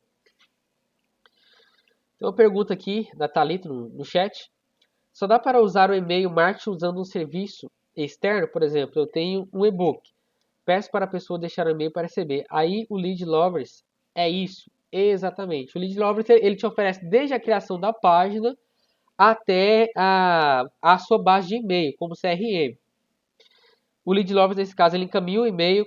Tem uma pergunta aqui da Thalita no chat. Só dá para usar o e-mail marketing usando um serviço externo? Por exemplo, eu tenho um e-book. Peço para a pessoa deixar o e-mail para receber. Aí o Lead Lovers é isso. Exatamente. O Lead Lovers ele te oferece desde a criação da página até a sua base de e-mail, como CRM. O Lead Lovers, nesse caso, ele encaminha o e-mail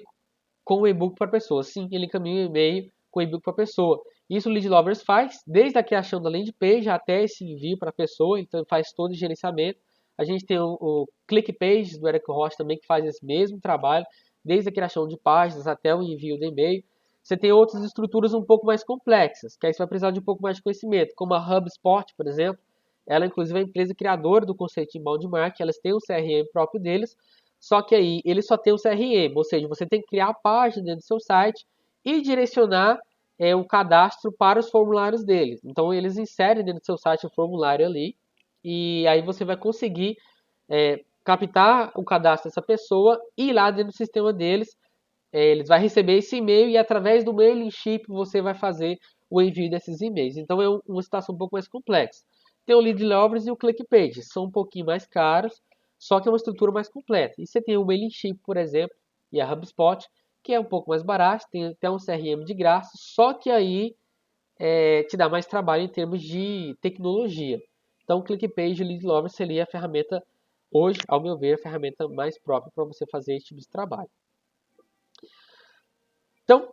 com o e-book para a pessoa. Sim, ele encaminha o e-mail com o e-book para a pessoa. Isso o Lead Lovers faz, desde a criação da landing page até esse envio para a pessoa, então faz todo o gerenciamento. A gente tem o ClickPages do Eric Rocha também, que faz esse mesmo trabalho, desde a criação de páginas até o envio do e-mail. Você tem outras estruturas um pouco mais complexas, que aí você vai precisar de um pouco mais de conhecimento, como a HubSpot, por exemplo. Ela, inclusive, é a empresa criadora do conceito de inbound marketing, elas têm um CRM próprio deles, só que aí ele só tem o CRM, ou seja, você tem que criar a página dentro do seu site e direcionar o cadastro para os formulários deles. Então eles inserem dentro do seu site o formulário ali e aí você vai conseguir captar o cadastro dessa pessoa e ir lá dentro do sistema deles. Eles vão receber esse e-mail e através do mailing chip você vai fazer o envio desses e-mails. Então é uma situação um pouco mais complexa. Tem o Lead Lovers e o ClickPages, são um pouquinho mais caros, só que é uma estrutura mais completa. E você tem o mailing chip, por exemplo, e a HubSpot, que é um pouco mais barato, tem até um CRM de graça, só que aí te dá mais trabalho em termos de tecnologia. Então o ClickPage e o Lead Lovers seria a ferramenta, hoje, ao meu ver, a ferramenta mais própria para você fazer esse tipo de trabalho. Então,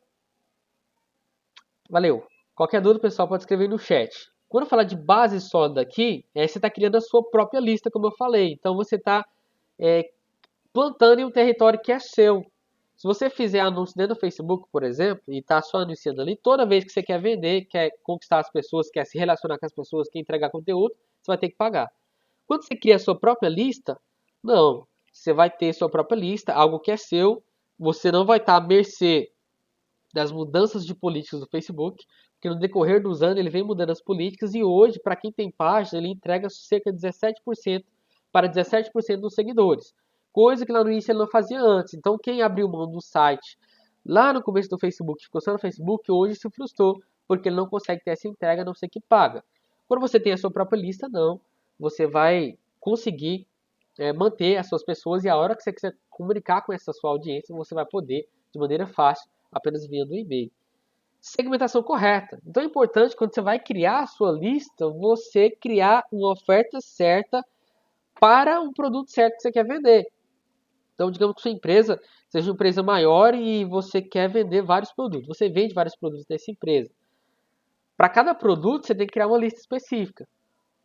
valeu. Qualquer dúvida, pessoal, pode escrever no chat. Quando eu falar de base sólida aqui, você está criando a sua própria lista, como eu falei. Então, você está plantando em um território que é seu. Se você fizer anúncio dentro do Facebook, por exemplo, e está só anunciando ali, toda vez que você quer vender, quer conquistar as pessoas, quer se relacionar com as pessoas, quer entregar conteúdo, você vai ter que pagar. Quando você cria a sua própria lista, não. Você vai ter sua própria lista, algo que é seu. Você não vai estar à mercê das mudanças de políticas do Facebook, porque no decorrer dos anos ele vem mudando as políticas e hoje, para quem tem página, ele entrega cerca de 17% para 17% dos seguidores. Coisa que lá no início ele não fazia antes. Então quem abriu mão do site lá no começo do Facebook, ficou só no Facebook, hoje se frustrou, porque ele não consegue ter essa entrega a não ser que paga. Quando você tem a sua própria lista, não. Você vai conseguir manter as suas pessoas e a hora que você quiser comunicar com essa sua audiência, você vai poder, de maneira fácil, apenas via do e-mail. Segmentação correta. Então é importante, quando você vai criar a sua lista, você criar uma oferta certa para um produto certo que você quer vender. Então, digamos que sua empresa seja uma empresa maior e você quer vender vários produtos. Você vende vários produtos dessa empresa. Para cada produto, você tem que criar uma lista específica.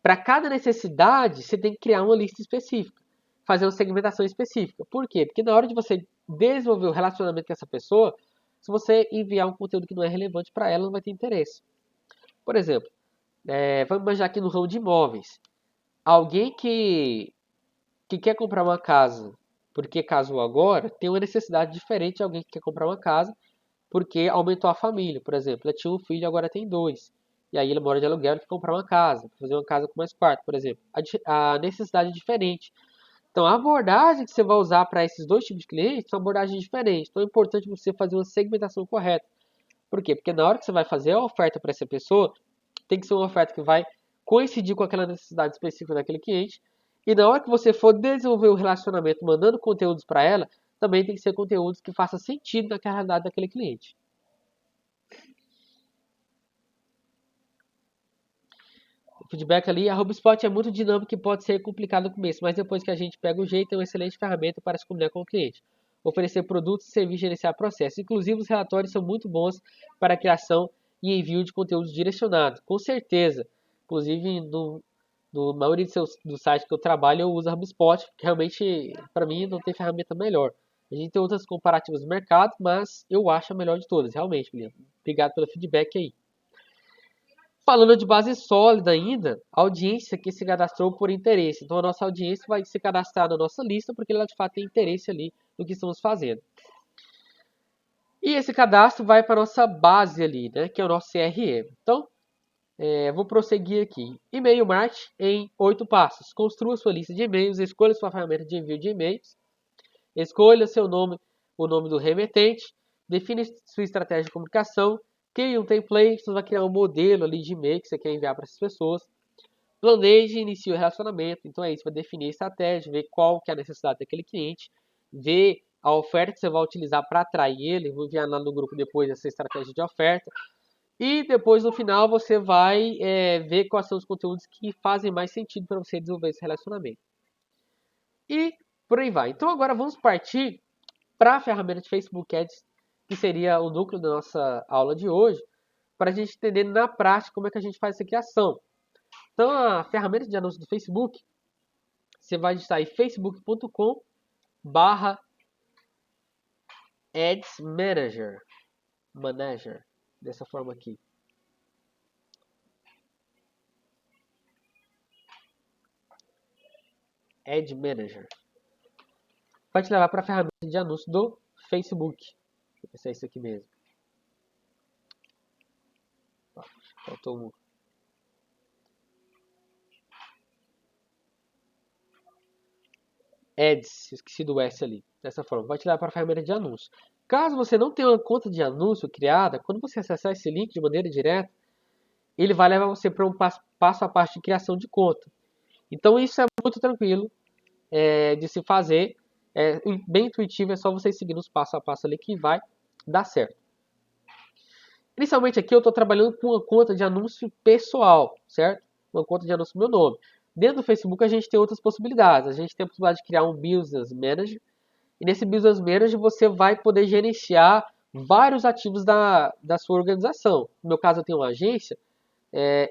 Para cada necessidade, você tem que criar uma lista específica. Fazer uma segmentação específica. Por quê? Porque na hora de você desenvolver o relacionamento com essa pessoa, se você enviar um conteúdo que não é relevante para ela, não vai ter interesse. Por exemplo, vamos imaginar aqui no ramo de imóveis. Alguém que quer comprar uma casa porque casou agora, tem uma necessidade diferente de alguém que quer comprar uma casa porque aumentou a família. Por exemplo, ele tinha um filho e agora tem dois. E aí ele mora de aluguel e quer comprar uma casa, fazer uma casa com mais quarto, por exemplo. A necessidade é diferente. Então, a abordagem que você vai usar para esses dois tipos de clientes são abordagens diferentes. Então, é importante você fazer uma segmentação correta. Por quê? Porque na hora que você vai fazer a oferta para essa pessoa, tem que ser uma oferta que vai coincidir com aquela necessidade específica daquele cliente. E na hora que você for desenvolver o relacionamento mandando conteúdos para ela, também tem que ser conteúdos que façam sentido na realidade daquele cliente. O feedback ali, a HubSpot é muito dinâmico e pode ser complicado no começo, mas depois que a gente pega o jeito, é uma excelente ferramenta para se comunicar com o cliente. Oferecer produtos, serviços e gerenciar processos. Inclusive, os relatórios são muito bons para a criação e envio de conteúdos direcionados. Com certeza. Inclusive, no maioria dos sites que eu trabalho, eu uso a HubSpot, que realmente, para mim, não tem ferramenta melhor. A gente tem outras comparativas no mercado, mas eu acho a melhor de todas, realmente, Guilherme. Obrigado pelo feedback aí. Falando de base sólida ainda, a audiência que se cadastrou por interesse. Então a nossa audiência vai se cadastrar na nossa lista porque ela de fato tem interesse ali no que estamos fazendo. E esse cadastro vai para a nossa base ali, né, que é o nosso CRM. Então, vou prosseguir aqui. E-mail marketing em 8 passos. Construa sua lista de e-mails, escolha sua ferramenta de envio de e-mails, escolha seu nome, o nome do remetente, define sua estratégia de comunicação, crie um template, você vai criar um modelo ali de e-mail que você quer enviar para essas pessoas, planeje e inicie o relacionamento. Então é isso, vai definir a estratégia, ver qual que é a necessidade daquele cliente, ver a oferta que você vai utilizar para atrair ele, vou enviar lá no grupo depois essa estratégia de oferta. E depois, no final, você vai ver quais são os conteúdos que fazem mais sentido para você desenvolver esse relacionamento. E por aí vai. Então, agora vamos partir para a ferramenta de Facebook Ads, que seria o núcleo da nossa aula de hoje, para a gente entender na prática como é que a gente faz essa criação. Então, a ferramenta de anúncio do Facebook, você vai digitar aí facebook.com/Ads Manager, dessa forma aqui. Ad Manager. Vai te levar para a ferramenta de anúncio do Facebook. Vai ser isso aqui mesmo. Faltou um. Ads, esqueci do S ali. Dessa forma, vai te levar para a ferramenta de anúncio. Caso você não tenha uma conta de anúncio criada, quando você acessar esse link de maneira direta, ele vai levar você para um passo a passo de criação de conta. Então isso é muito tranquilo de se fazer, bem intuitivo, é só você seguir os passo a passo ali que vai dar certo. Inicialmente aqui eu estou trabalhando com uma conta de anúncio pessoal, certo? Uma conta de anúncio no meu nome. Dentro do Facebook a gente tem outras possibilidades. A gente tem a possibilidade de criar um Business Manager. E nesse Business Manager você vai poder gerenciar vários ativos da sua organização. No meu caso eu tenho uma agência,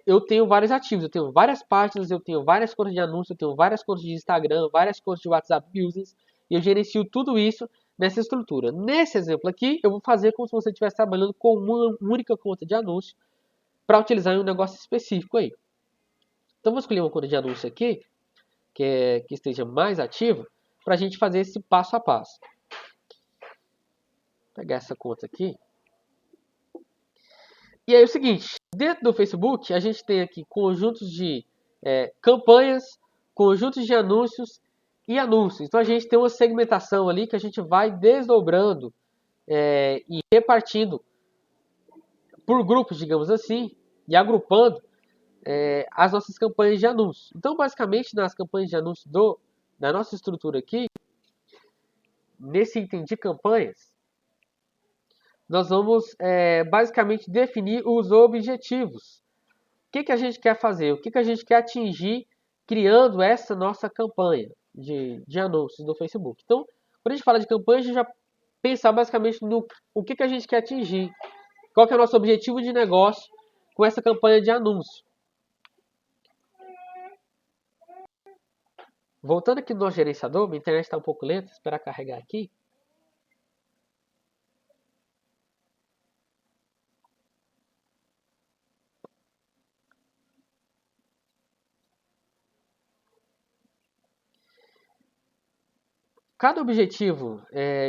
eu tenho vários ativos. Eu tenho várias páginas, eu tenho várias contas de anúncio, eu tenho várias contas de Instagram, várias contas de WhatsApp Business. E eu gerencio tudo isso nessa estrutura. Nesse exemplo aqui, eu vou fazer como se você estivesse trabalhando com uma única conta de anúncio para utilizar em um negócio específico aí. Então, vou escolher uma conta de anúncio aqui, que esteja mais ativa, para a gente fazer esse passo a passo. Vou pegar essa conta aqui. E aí é o seguinte, dentro do Facebook, a gente tem aqui conjuntos de campanhas, conjuntos de anúncios e anúncios. Então a gente tem uma segmentação ali que a gente vai desdobrando e repartindo por grupos, digamos assim, e agrupando as nossas campanhas de anúncios. Então, basicamente, nas campanhas de anúncios da nossa estrutura aqui, nesse item de campanhas, nós vamos basicamente definir os objetivos. O que a gente quer fazer? O que a gente quer atingir criando essa nossa campanha de anúncios no Facebook? Então, quando a gente fala de campanha, a gente já pensar basicamente no o que a gente quer atingir. Qual que é o nosso objetivo de negócio com essa campanha de anúncio? Voltando aqui no nosso gerenciador, minha internet está um pouco lenta, esperar carregar aqui. Cada objetivo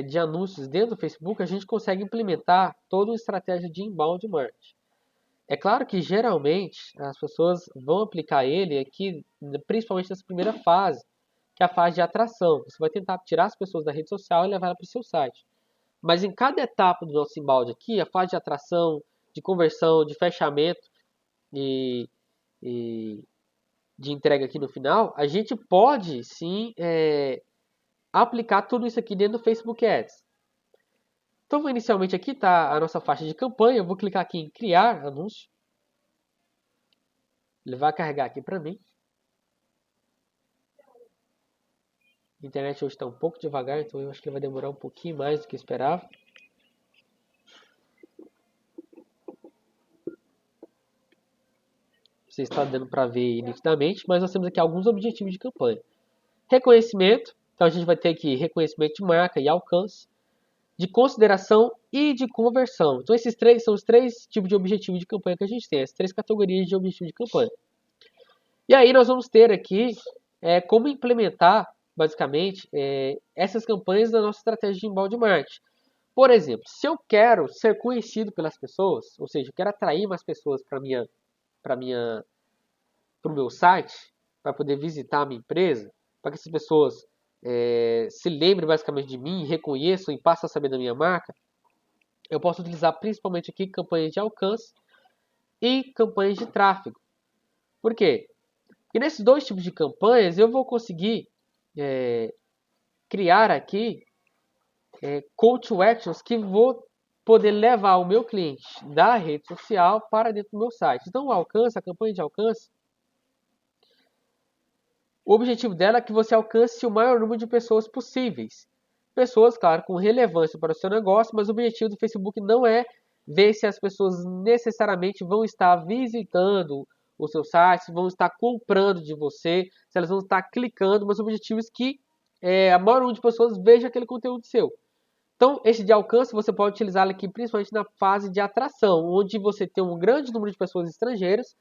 de anúncios dentro do Facebook, a gente consegue implementar toda uma estratégia de inbound marketing. É claro que geralmente as pessoas vão aplicar ele aqui, principalmente nessa primeira fase, que é a fase de atração. Você vai tentar tirar as pessoas da rede social e levar elas para o seu site. Mas em cada etapa do nosso inbound aqui, a fase de atração, de conversão, de fechamento e de entrega aqui no final, a gente pode sim aplicar tudo isso aqui dentro do Facebook Ads. Então, inicialmente aqui está a nossa faixa de campanha. Eu vou clicar aqui em criar anúncio. Ele vai carregar aqui para mim. A internet hoje está um pouco devagar, então eu acho que ele vai demorar um pouquinho mais do que eu esperava. Você está dando para ver nitidamente, mas nós temos aqui alguns objetivos de campanha. Reconhecimento. Então a gente vai ter aqui reconhecimento de marca e alcance. de consideração e de conversão. Então, esses três são os três tipos de objetivo de campanha que a gente tem, as três categorias de objetivo de campanha. E aí nós vamos ter aqui como implementar, basicamente, essas campanhas na nossa estratégia de inbound marketing. Por exemplo, se eu quero ser conhecido pelas pessoas, ou seja, eu quero atrair mais pessoas para o meu site, para poder visitar a minha empresa, para que essas pessoas se lembrem basicamente de mim, reconheçam e passem a saber da minha marca, eu posso utilizar principalmente aqui campanhas de alcance e campanhas de tráfego. Por quê? Porque nesses dois tipos de campanhas eu vou conseguir criar aqui call to actions que vou poder levar o meu cliente da rede social para dentro do meu site. Então, o alcance, a campanha de alcance, o objetivo dela é que você alcance o maior número de pessoas possíveis. Pessoas, claro, com relevância para o seu negócio, mas o objetivo do Facebook não é ver se as pessoas necessariamente vão estar visitando o seu site, se vão estar comprando de você, se elas vão estar clicando, mas o objetivo é que a maior número de pessoas veja aquele conteúdo seu. Então, esse de alcance você pode utilizá-lo aqui principalmente na fase de atração, onde você tem um grande número de pessoas estrangeiras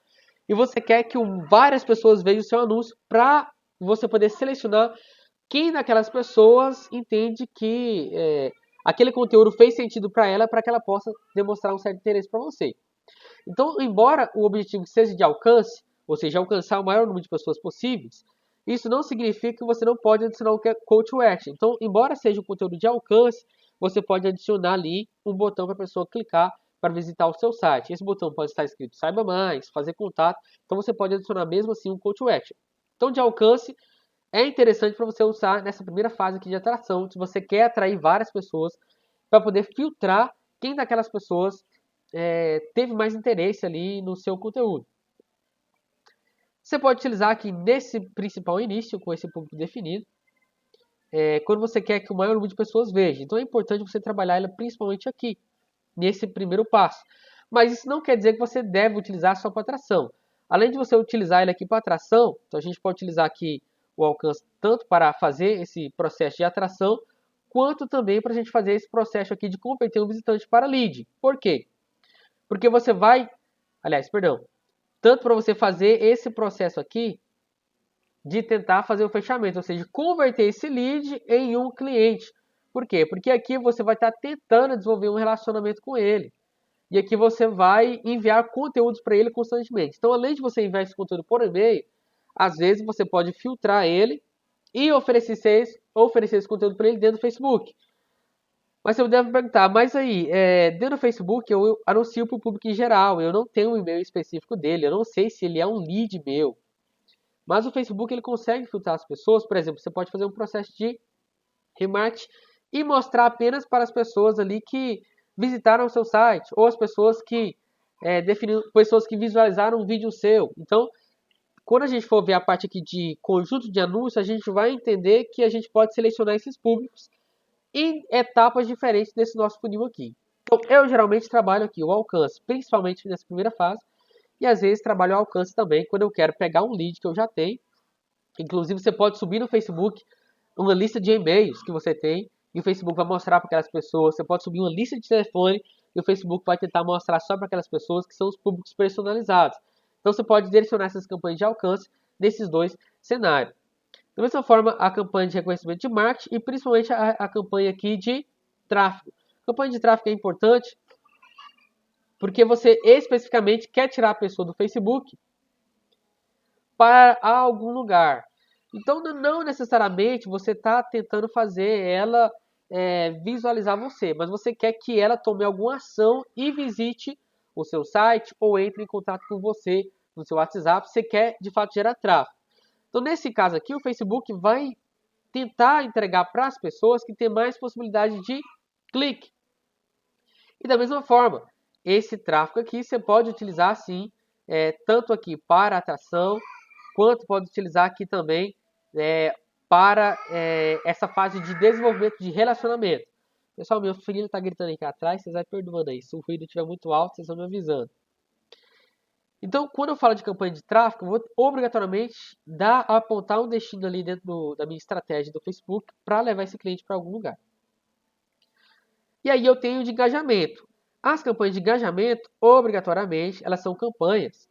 e você quer que várias pessoas vejam o seu anúncio para você poder selecionar quem daquelas pessoas entende que aquele conteúdo fez sentido para ela, para que ela possa demonstrar um certo interesse para você. Então, embora o objetivo seja de alcance, ou seja, alcançar o maior número de pessoas possíveis, isso não significa que você não pode adicionar um call to action. Então, embora seja um conteúdo de alcance, você pode adicionar ali um botão para a pessoa clicar para visitar o seu site. Esse botão pode estar escrito saiba mais, fazer contato, então você pode adicionar mesmo assim um call to action. Então, de alcance, é interessante para você usar nessa primeira fase aqui de atração, se você quer atrair várias pessoas, para poder filtrar quem daquelas pessoas teve mais interesse ali no seu conteúdo. Você pode utilizar aqui nesse principal início, com esse público definido, quando você quer que o maior número de pessoas veja. Então é importante você trabalhar ela principalmente aqui, nesse primeiro passo. Mas isso não quer dizer que você deve utilizar só para atração. Além de você utilizar ele aqui para atração, então a gente pode utilizar aqui o alcance tanto para fazer esse processo de atração, quanto também para a gente fazer esse processo aqui de converter um visitante para lead. Por quê? Porque você vai, tanto para você fazer esse processo aqui de tentar fazer o fechamento, ou seja, converter esse lead em um cliente. Por quê? Porque aqui você vai estar tentando desenvolver um relacionamento com ele. E aqui você vai enviar conteúdos para ele constantemente. Então, além de você enviar esse conteúdo por e-mail, às vezes você pode filtrar ele e oferecer esse conteúdo para ele dentro do Facebook. Mas você deve perguntar, mas aí, dentro do Facebook eu anuncio para o público em geral, eu não tenho um e-mail específico dele, eu não sei se ele é um lead meu. Mas o Facebook ele consegue filtrar as pessoas, por exemplo, você pode fazer um processo de remarketing e mostrar apenas para as pessoas ali que visitaram o seu site, ou as pessoas que pessoas que visualizaram um vídeo seu. Então, quando a gente for ver a parte aqui de conjunto de anúncios, a gente vai entender que a gente pode selecionar esses públicos em etapas diferentes desse nosso funil aqui. Então, eu geralmente trabalho aqui o alcance, principalmente nessa primeira fase, e às vezes trabalho o alcance também quando eu quero pegar um lead que eu já tenho. Inclusive, você pode subir no Facebook uma lista de e-mails que você tem, e o Facebook vai mostrar para aquelas pessoas. Você pode subir uma lista de telefone, e o Facebook vai tentar mostrar só para aquelas pessoas que são os públicos personalizados. Então, você pode direcionar essas campanhas de alcance nesses dois cenários. Da mesma forma, a campanha de reconhecimento de marketing e principalmente a campanha aqui de tráfego. A campanha de tráfego é importante porque você especificamente quer tirar a pessoa do Facebook para algum lugar. Então, não necessariamente você está tentando fazer ela visualizar você, mas você quer que ela tome alguma ação e visite o seu site ou entre em contato com você no seu WhatsApp. Você quer, de fato, gerar tráfego. Então, nesse caso aqui, o Facebook vai tentar entregar para as pessoas que têm mais possibilidade de clique. E da mesma forma, esse tráfego aqui você pode utilizar sim, tanto aqui para atração, quanto pode utilizar aqui também para essa fase de desenvolvimento de relacionamento. Pessoal, meu filho está gritando aqui atrás, vocês vão perdoando aí. Se o ruído estiver muito alto, vocês vão me avisando. Então, quando eu falo de campanha de tráfego, eu vou obrigatoriamente apontar um destino ali dentro da minha estratégia do Facebook para levar esse cliente para algum lugar. E aí eu tenho de engajamento. As campanhas de engajamento, obrigatoriamente, elas são campanhas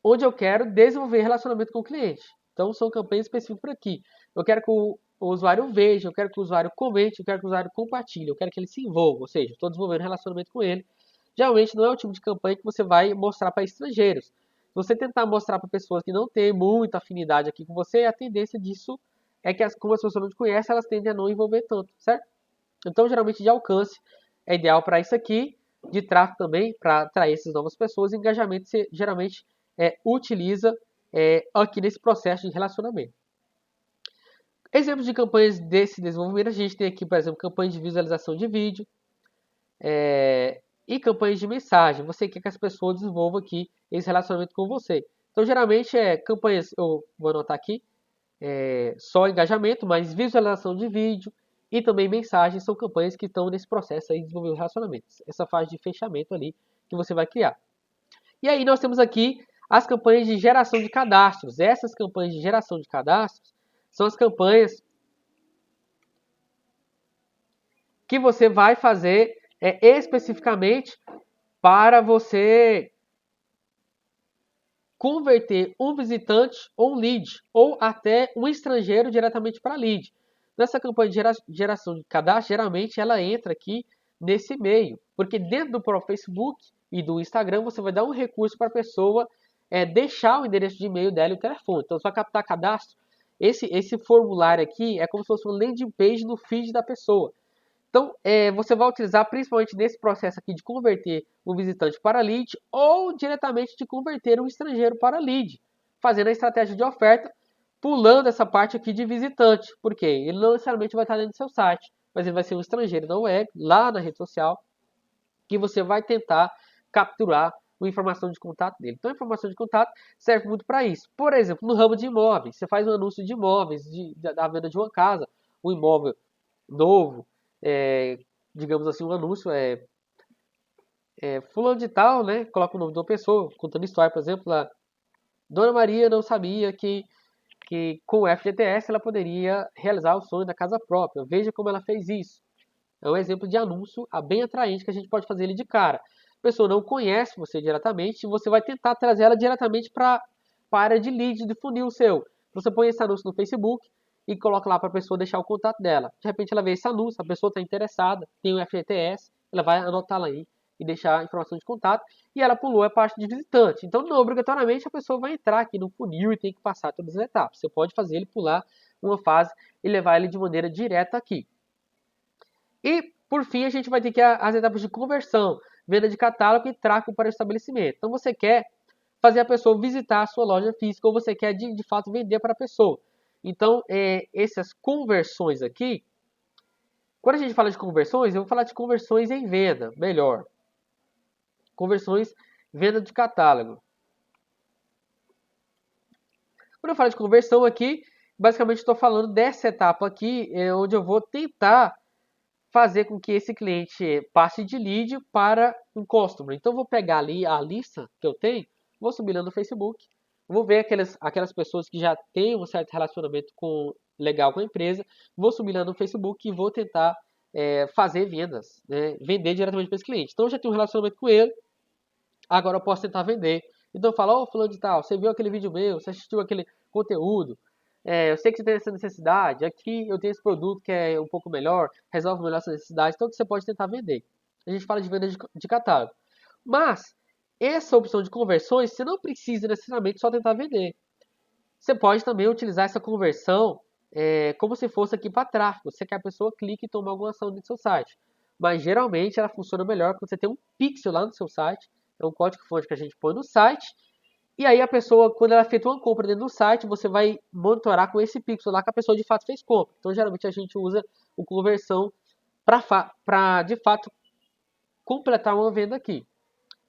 onde eu quero desenvolver relacionamento com o cliente. Então, são campanhas específicas para aqui. Eu quero que o usuário veja, eu quero que o usuário comente, eu quero que o usuário compartilhe, eu quero que ele se envolva, ou seja, estou desenvolvendo um relacionamento com ele. Geralmente não é o tipo de campanha que você vai mostrar para estrangeiros. Se você tentar mostrar para pessoas que não têm muita afinidade aqui com você, a tendência disso é que, como as pessoas não te conhecem, elas tendem a não envolver tanto, certo? Então, geralmente, de alcance é ideal para isso aqui, de tráfego também, para atrair essas novas pessoas. E engajamento, você geralmente utiliza aqui nesse processo de relacionamento. Exemplos de campanhas desse desenvolvimento, a gente tem aqui, por exemplo, campanhas de visualização de vídeo e campanhas de mensagem. Você quer que as pessoas desenvolvam aqui esse relacionamento com você. Então, geralmente, campanhas, eu vou anotar aqui, só engajamento, mas visualização de vídeo e também mensagens são campanhas que estão nesse processo aí de desenvolver o relacionamento. Essa fase de fechamento ali que você vai criar. E aí nós temos aqui as campanhas de geração de cadastros. Essas campanhas de geração de cadastros são as campanhas que você vai fazer especificamente para você converter um visitante ou um lead, ou até um estrangeiro diretamente para lead. Nessa campanha de geração de cadastro, geralmente ela entra aqui nesse meio, porque dentro do próprio Facebook e do Instagram você vai dar um recurso para a pessoa deixar o endereço de e-mail dela e o telefone. Então, você vai captar cadastro. Esse formulário aqui é como se fosse uma landing page no feed da pessoa. Então, você vai utilizar principalmente nesse processo aqui de converter um visitante para lead ou diretamente de converter um estrangeiro para lead, fazendo a estratégia de oferta, pulando essa parte aqui de visitante, porque ele não necessariamente vai estar dentro do seu site, mas ele vai ser um estrangeiro na web, lá na rede social, que você vai tentar capturar uma informação de contato dele. Então, a informação de contato serve muito para isso. Por exemplo, no ramo de imóveis, você faz um anúncio de imóveis, da venda de uma casa, um imóvel novo, digamos assim, um anúncio fulano de tal, né? Coloca o nome de uma pessoa, contando história, por exemplo, lá, Dona Maria não sabia que com o FGTS ela poderia realizar o sonho da casa própria. Veja como ela fez isso. É um exemplo de anúncio bem atraente que a gente pode fazer ele de cara. A pessoa não conhece você diretamente e você vai tentar trazer ela diretamente para a área de lead de funil seu. Você põe esse anúncio no Facebook e coloca lá para a pessoa deixar o contato dela. De repente ela vê esse anúncio, a pessoa está interessada, tem o FGTS, ela vai anotar lá aí e deixar a informação de contato e ela pulou a parte de visitante. Então, não obrigatoriamente a pessoa vai entrar aqui no funil e tem que passar todas as etapas. Você pode fazer ele pular uma fase e levar ele de maneira direta aqui. E, por fim, a gente vai ter que as etapas de conversão, venda de catálogo e tráfego para o estabelecimento. Então, você quer fazer a pessoa visitar a sua loja física ou você quer, de fato, vender para a pessoa. Então, essas conversões aqui, quando a gente fala de conversões, eu vou falar de conversões em venda, melhor. Conversões, venda de catálogo. Quando eu falo de conversão aqui, basicamente estou falando dessa etapa aqui, onde eu vou tentar fazer com que esse cliente passe de lead para um customer. Então, eu vou pegar ali a lista que eu tenho, vou subir lá no Facebook, vou ver aquelas pessoas que já têm um certo relacionamento legal com a empresa, vou subir lá no Facebook e vou tentar fazer vendas, né? Vender diretamente para esse cliente. Então, eu já tenho um relacionamento com ele, agora eu posso tentar vender. Então, eu falo, fulano de tal, você viu aquele vídeo meu, você assistiu aquele conteúdo, eu sei que você tem essa necessidade, aqui eu tenho esse produto que é um pouco melhor, resolve melhor essa necessidade, então você pode tentar vender. A gente fala de venda de catálogo. Mas, essa opção de conversões, você não precisa necessariamente só tentar vender. Você pode também utilizar essa conversão como se fosse aqui para tráfego. Você quer que a pessoa clique e tome alguma ação no seu site. Mas, geralmente, ela funciona melhor quando você tem um pixel lá no seu site. É um código-fonte que a gente põe no site. E aí a pessoa, quando ela é feita uma compra dentro do site, você vai monitorar com esse pixel lá que a pessoa de fato fez compra. Então, geralmente, a gente usa o conversão para, de fato, completar uma venda aqui.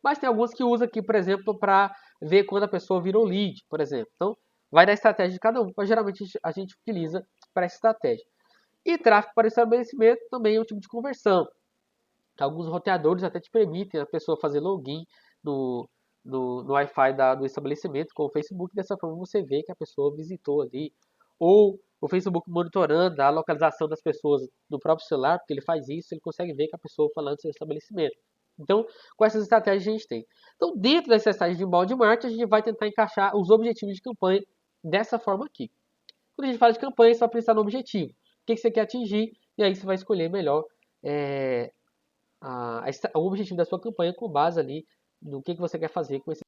Mas tem alguns que usam aqui, por exemplo, para ver quando a pessoa virou lead, por exemplo. Então, vai da estratégia de cada um, mas geralmente a gente utiliza para essa estratégia. E tráfego para estabelecimento também é um tipo de conversão. Alguns roteadores até te permitem a pessoa fazer login no Wi-Fi do estabelecimento com o Facebook. Dessa forma você vê que a pessoa visitou ali ou o Facebook monitorando a localização das pessoas no próprio celular, porque ele faz isso, ele consegue ver que a pessoa falando do seu estabelecimento. Então, com essas estratégias a gente tem. Então, dentro dessa estratégia de inbound marketing, a gente vai tentar encaixar os objetivos de campanha dessa forma aqui. Quando a gente fala de campanha, você vai pensar no objetivo. O que você quer atingir, e aí você vai escolher melhor o objetivo da sua campanha com base ali no que você quer fazer com esse.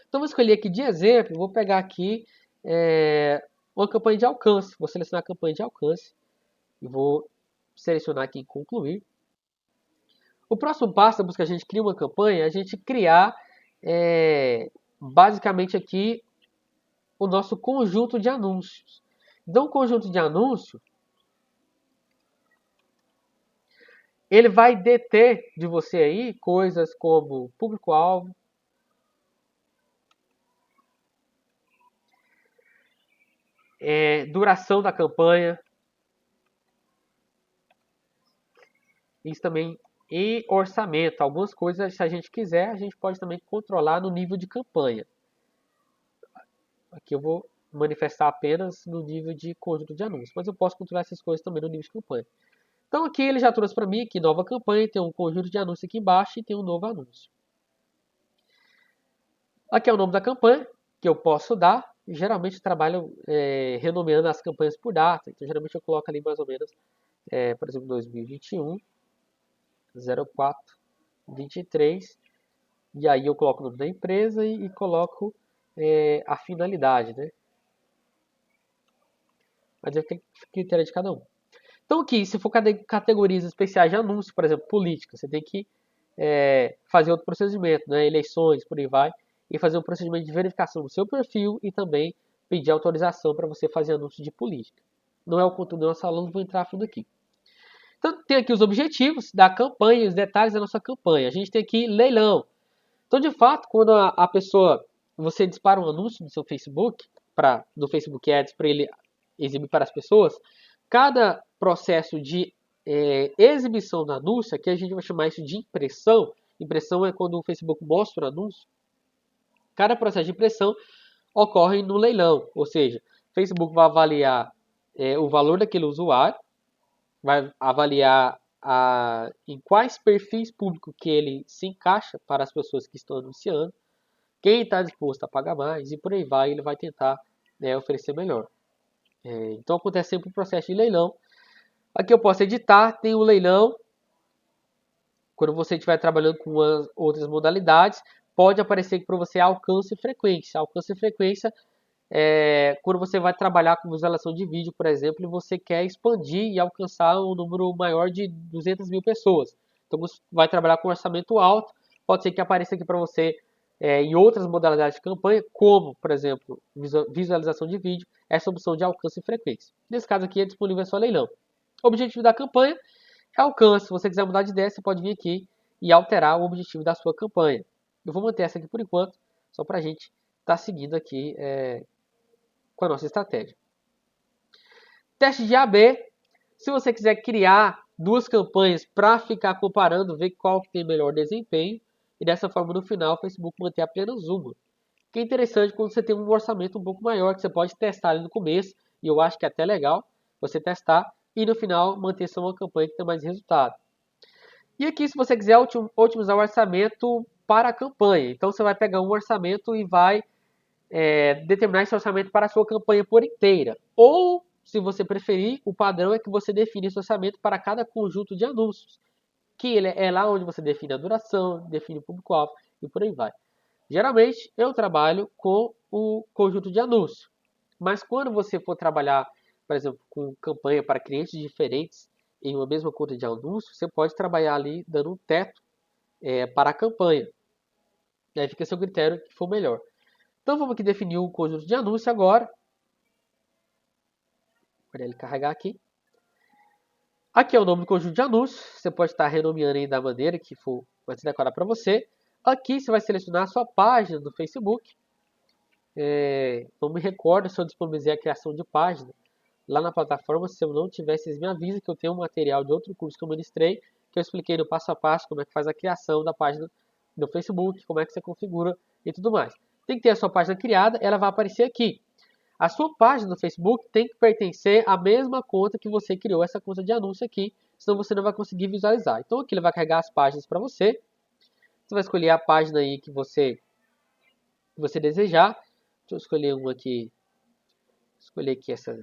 Então, vou escolher aqui de exemplo, vou pegar aqui uma campanha de alcance. Vou selecionar a campanha de alcance e vou selecionar aqui em concluir. O próximo passo, depois que a gente cria uma campanha, é a gente criar basicamente aqui o nosso conjunto de anúncios. Então, o conjunto de anúncios, ele vai deter de você aí coisas como público-alvo, duração da campanha, isso também, e orçamento. Algumas coisas, se a gente quiser, a gente pode também controlar no nível de campanha. Aqui eu vou manifestar apenas no nível de conjunto de anúncios, mas eu posso controlar essas coisas também no nível de campanha. Então aqui ele já trouxe para mim que nova campanha, tem um conjunto de anúncios aqui embaixo e tem um novo anúncio. Aqui é o nome da campanha que eu posso dar. Geralmente eu trabalho renomeando as campanhas por data, então geralmente eu coloco ali mais ou menos, por exemplo, 2021, 04, 23, e aí eu coloco o nome da empresa e coloco a finalidade, né? Mas é critério de cada um. Então aqui, se for categorias especiais de anúncio, por exemplo, política, você tem que fazer outro procedimento, né? Eleições, por aí vai, e fazer um procedimento de verificação do seu perfil e também pedir autorização para você fazer anúncio de política. Não é o conteúdo do nosso aluno, vou entrar a fundo aqui. Então tem aqui os objetivos da campanha, os detalhes da nossa campanha. A gente tem aqui leilão. Então, de fato, quando a pessoa, você dispara um anúncio no seu Facebook, no Facebook Ads, para ele exibir para as pessoas, cada processo de exibição do anúncio, aqui a gente vai chamar isso de impressão. Impressão é quando o Facebook mostra o anúncio. Cada processo de impressão ocorre no leilão, ou seja, o Facebook vai avaliar o valor daquele usuário, vai avaliar em quais perfis públicos que ele se encaixa para as pessoas que estão anunciando, quem está disposto a pagar mais e por aí vai, ele vai tentar oferecer melhor. Então acontece sempre o processo de leilão. Aqui eu posso editar, tem o leilão. Quando você estiver trabalhando com outras modalidades, pode aparecer para você alcance e frequência. Alcance e frequência quando você vai trabalhar com visualização de vídeo, por exemplo, e você quer expandir e alcançar um número maior de 200 mil pessoas. Então você vai trabalhar com orçamento alto, pode ser que apareça aqui para você em outras modalidades de campanha, como, por exemplo, visualização de vídeo, essa opção de alcance e frequência. Nesse caso aqui é disponível só leilão. O objetivo da campanha é alcance. Se você quiser mudar de ideia, você pode vir aqui e alterar o objetivo da sua campanha. Eu vou manter essa aqui por enquanto, só para a gente estar seguindo aqui com a nossa estratégia. Teste de AB. Se você quiser criar duas campanhas para ficar comparando, ver qual que tem melhor desempenho, e dessa forma no final o Facebook manter apenas uma. Que é interessante quando você tem um orçamento um pouco maior, que você pode testar ali no começo, e eu acho que é até legal você testar, e no final manter só uma campanha que tem mais resultado. E aqui, se você quiser otimizar o orçamento para a campanha, então você vai pegar um orçamento e vai determinar esse orçamento para a sua campanha por inteira. Ou, se você preferir, o padrão é que você define esse orçamento para cada conjunto de anúncios, que é lá onde você define a duração, define o público-alvo e por aí vai. Geralmente, eu trabalho com o conjunto de anúncios, mas quando você for trabalhar, por exemplo, com campanha para clientes diferentes em uma mesma conta de anúncios, você pode trabalhar ali dando um teto para a campanha. E aí fica a seu critério que for melhor. Então vamos aqui definir o conjunto de anúncios agora. Para ele carregar aqui. Aqui é o nome do conjunto de anúncios. Você pode estar renomeando aí da maneira que for mais adequada para você. Aqui você vai selecionar a sua página do Facebook. Não me recordo se eu disponibilizei a criação de página lá na plataforma. Se eu não tiver, vocês me avisem que eu tenho um material de outro curso que eu ministrei, que eu expliquei no passo a passo como é que faz a criação da página do Facebook, como é que você configura e tudo mais. Tem que ter a sua página criada, ela vai aparecer aqui. A sua página no Facebook tem que pertencer à mesma conta que você criou essa conta de anúncio aqui, senão você não vai conseguir visualizar. Então aqui ele vai carregar as páginas para você. Você vai escolher a página aí que você desejar. Deixa eu escolher uma aqui. Escolher aqui essa.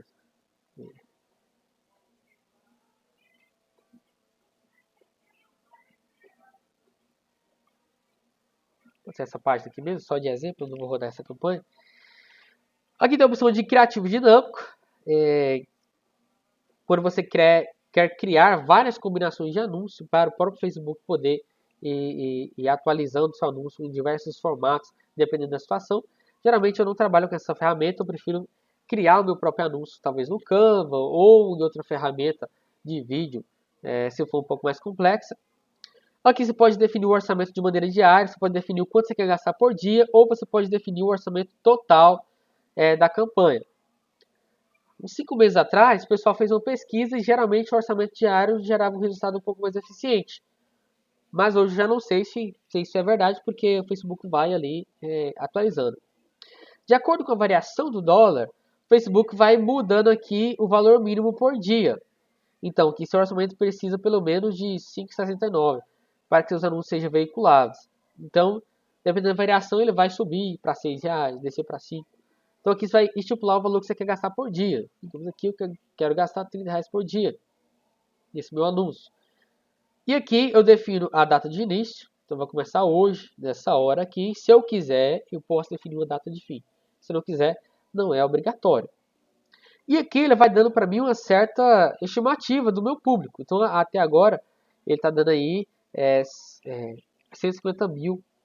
Vou ser essa página aqui mesmo, só de exemplo, eu não vou rodar essa campanha. Aqui tem a opção de criativo dinâmico. Quando você quer criar várias combinações de anúncio para o próprio Facebook poder ir atualizando seu anúncio em diversos formatos, dependendo da situação. Geralmente eu não trabalho com essa ferramenta, eu prefiro criar o meu próprio anúncio, talvez no Canva ou em outra ferramenta de vídeo, se for um pouco mais complexa. Aqui você pode definir o orçamento de maneira diária, você pode definir o quanto você quer gastar por dia, ou você pode definir o orçamento total da campanha. Uns 5 meses atrás, o pessoal fez uma pesquisa e geralmente o orçamento diário gerava um resultado um pouco mais eficiente. Mas hoje já não sei se isso é verdade, porque o Facebook vai ali atualizando. De acordo com a variação do dólar, o Facebook vai mudando aqui o valor mínimo por dia. Então, que seu orçamento precisa pelo menos de 5,69 para que seus anúncios sejam veiculados. Então, dependendo da variação, ele vai subir para R$6, descer para 5. Então, aqui você vai estipular o valor que você quer gastar por dia. Então, aqui eu quero gastar R$30 por dia nesse meu anúncio. E aqui eu defino a data de início. Então, vai começar hoje, nessa hora aqui. Se eu quiser, eu posso definir uma data de fim. Se não quiser, não é obrigatório. E aqui ele vai dando para mim uma certa estimativa do meu público. Então, até agora, ele está dando aí 150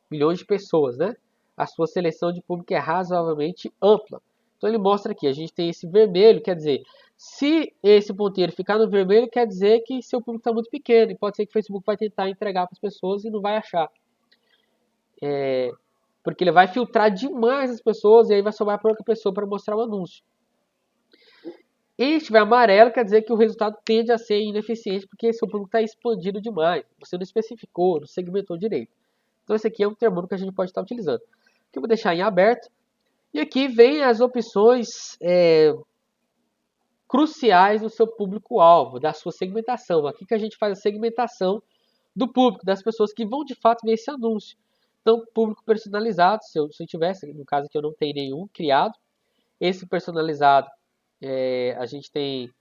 milhões de pessoas, né? A sua seleção de público é razoavelmente ampla. Então, ele mostra aqui, a gente tem esse vermelho, quer dizer, se esse ponteiro ficar no vermelho, quer dizer que seu público está muito pequeno. E pode ser que o Facebook vai tentar entregar para as pessoas e não vai achar. Porque ele vai filtrar demais as pessoas e aí vai sobrar para outra pessoa para mostrar o anúncio. E se estiver amarelo, quer dizer que o resultado tende a ser ineficiente, porque seu público está expandido demais. Você não especificou, não segmentou direito. Então, esse aqui é um termômetro que a gente pode estar utilizando. Aqui eu vou deixar em aberto. E aqui vem as opções cruciais do seu público-alvo, da sua segmentação. Aqui que a gente faz a segmentação do público, das pessoas que vão de fato ver esse anúncio. Então, público personalizado, se eu tivesse, no caso aqui eu não tenho nenhum criado. Esse personalizado, a gente tem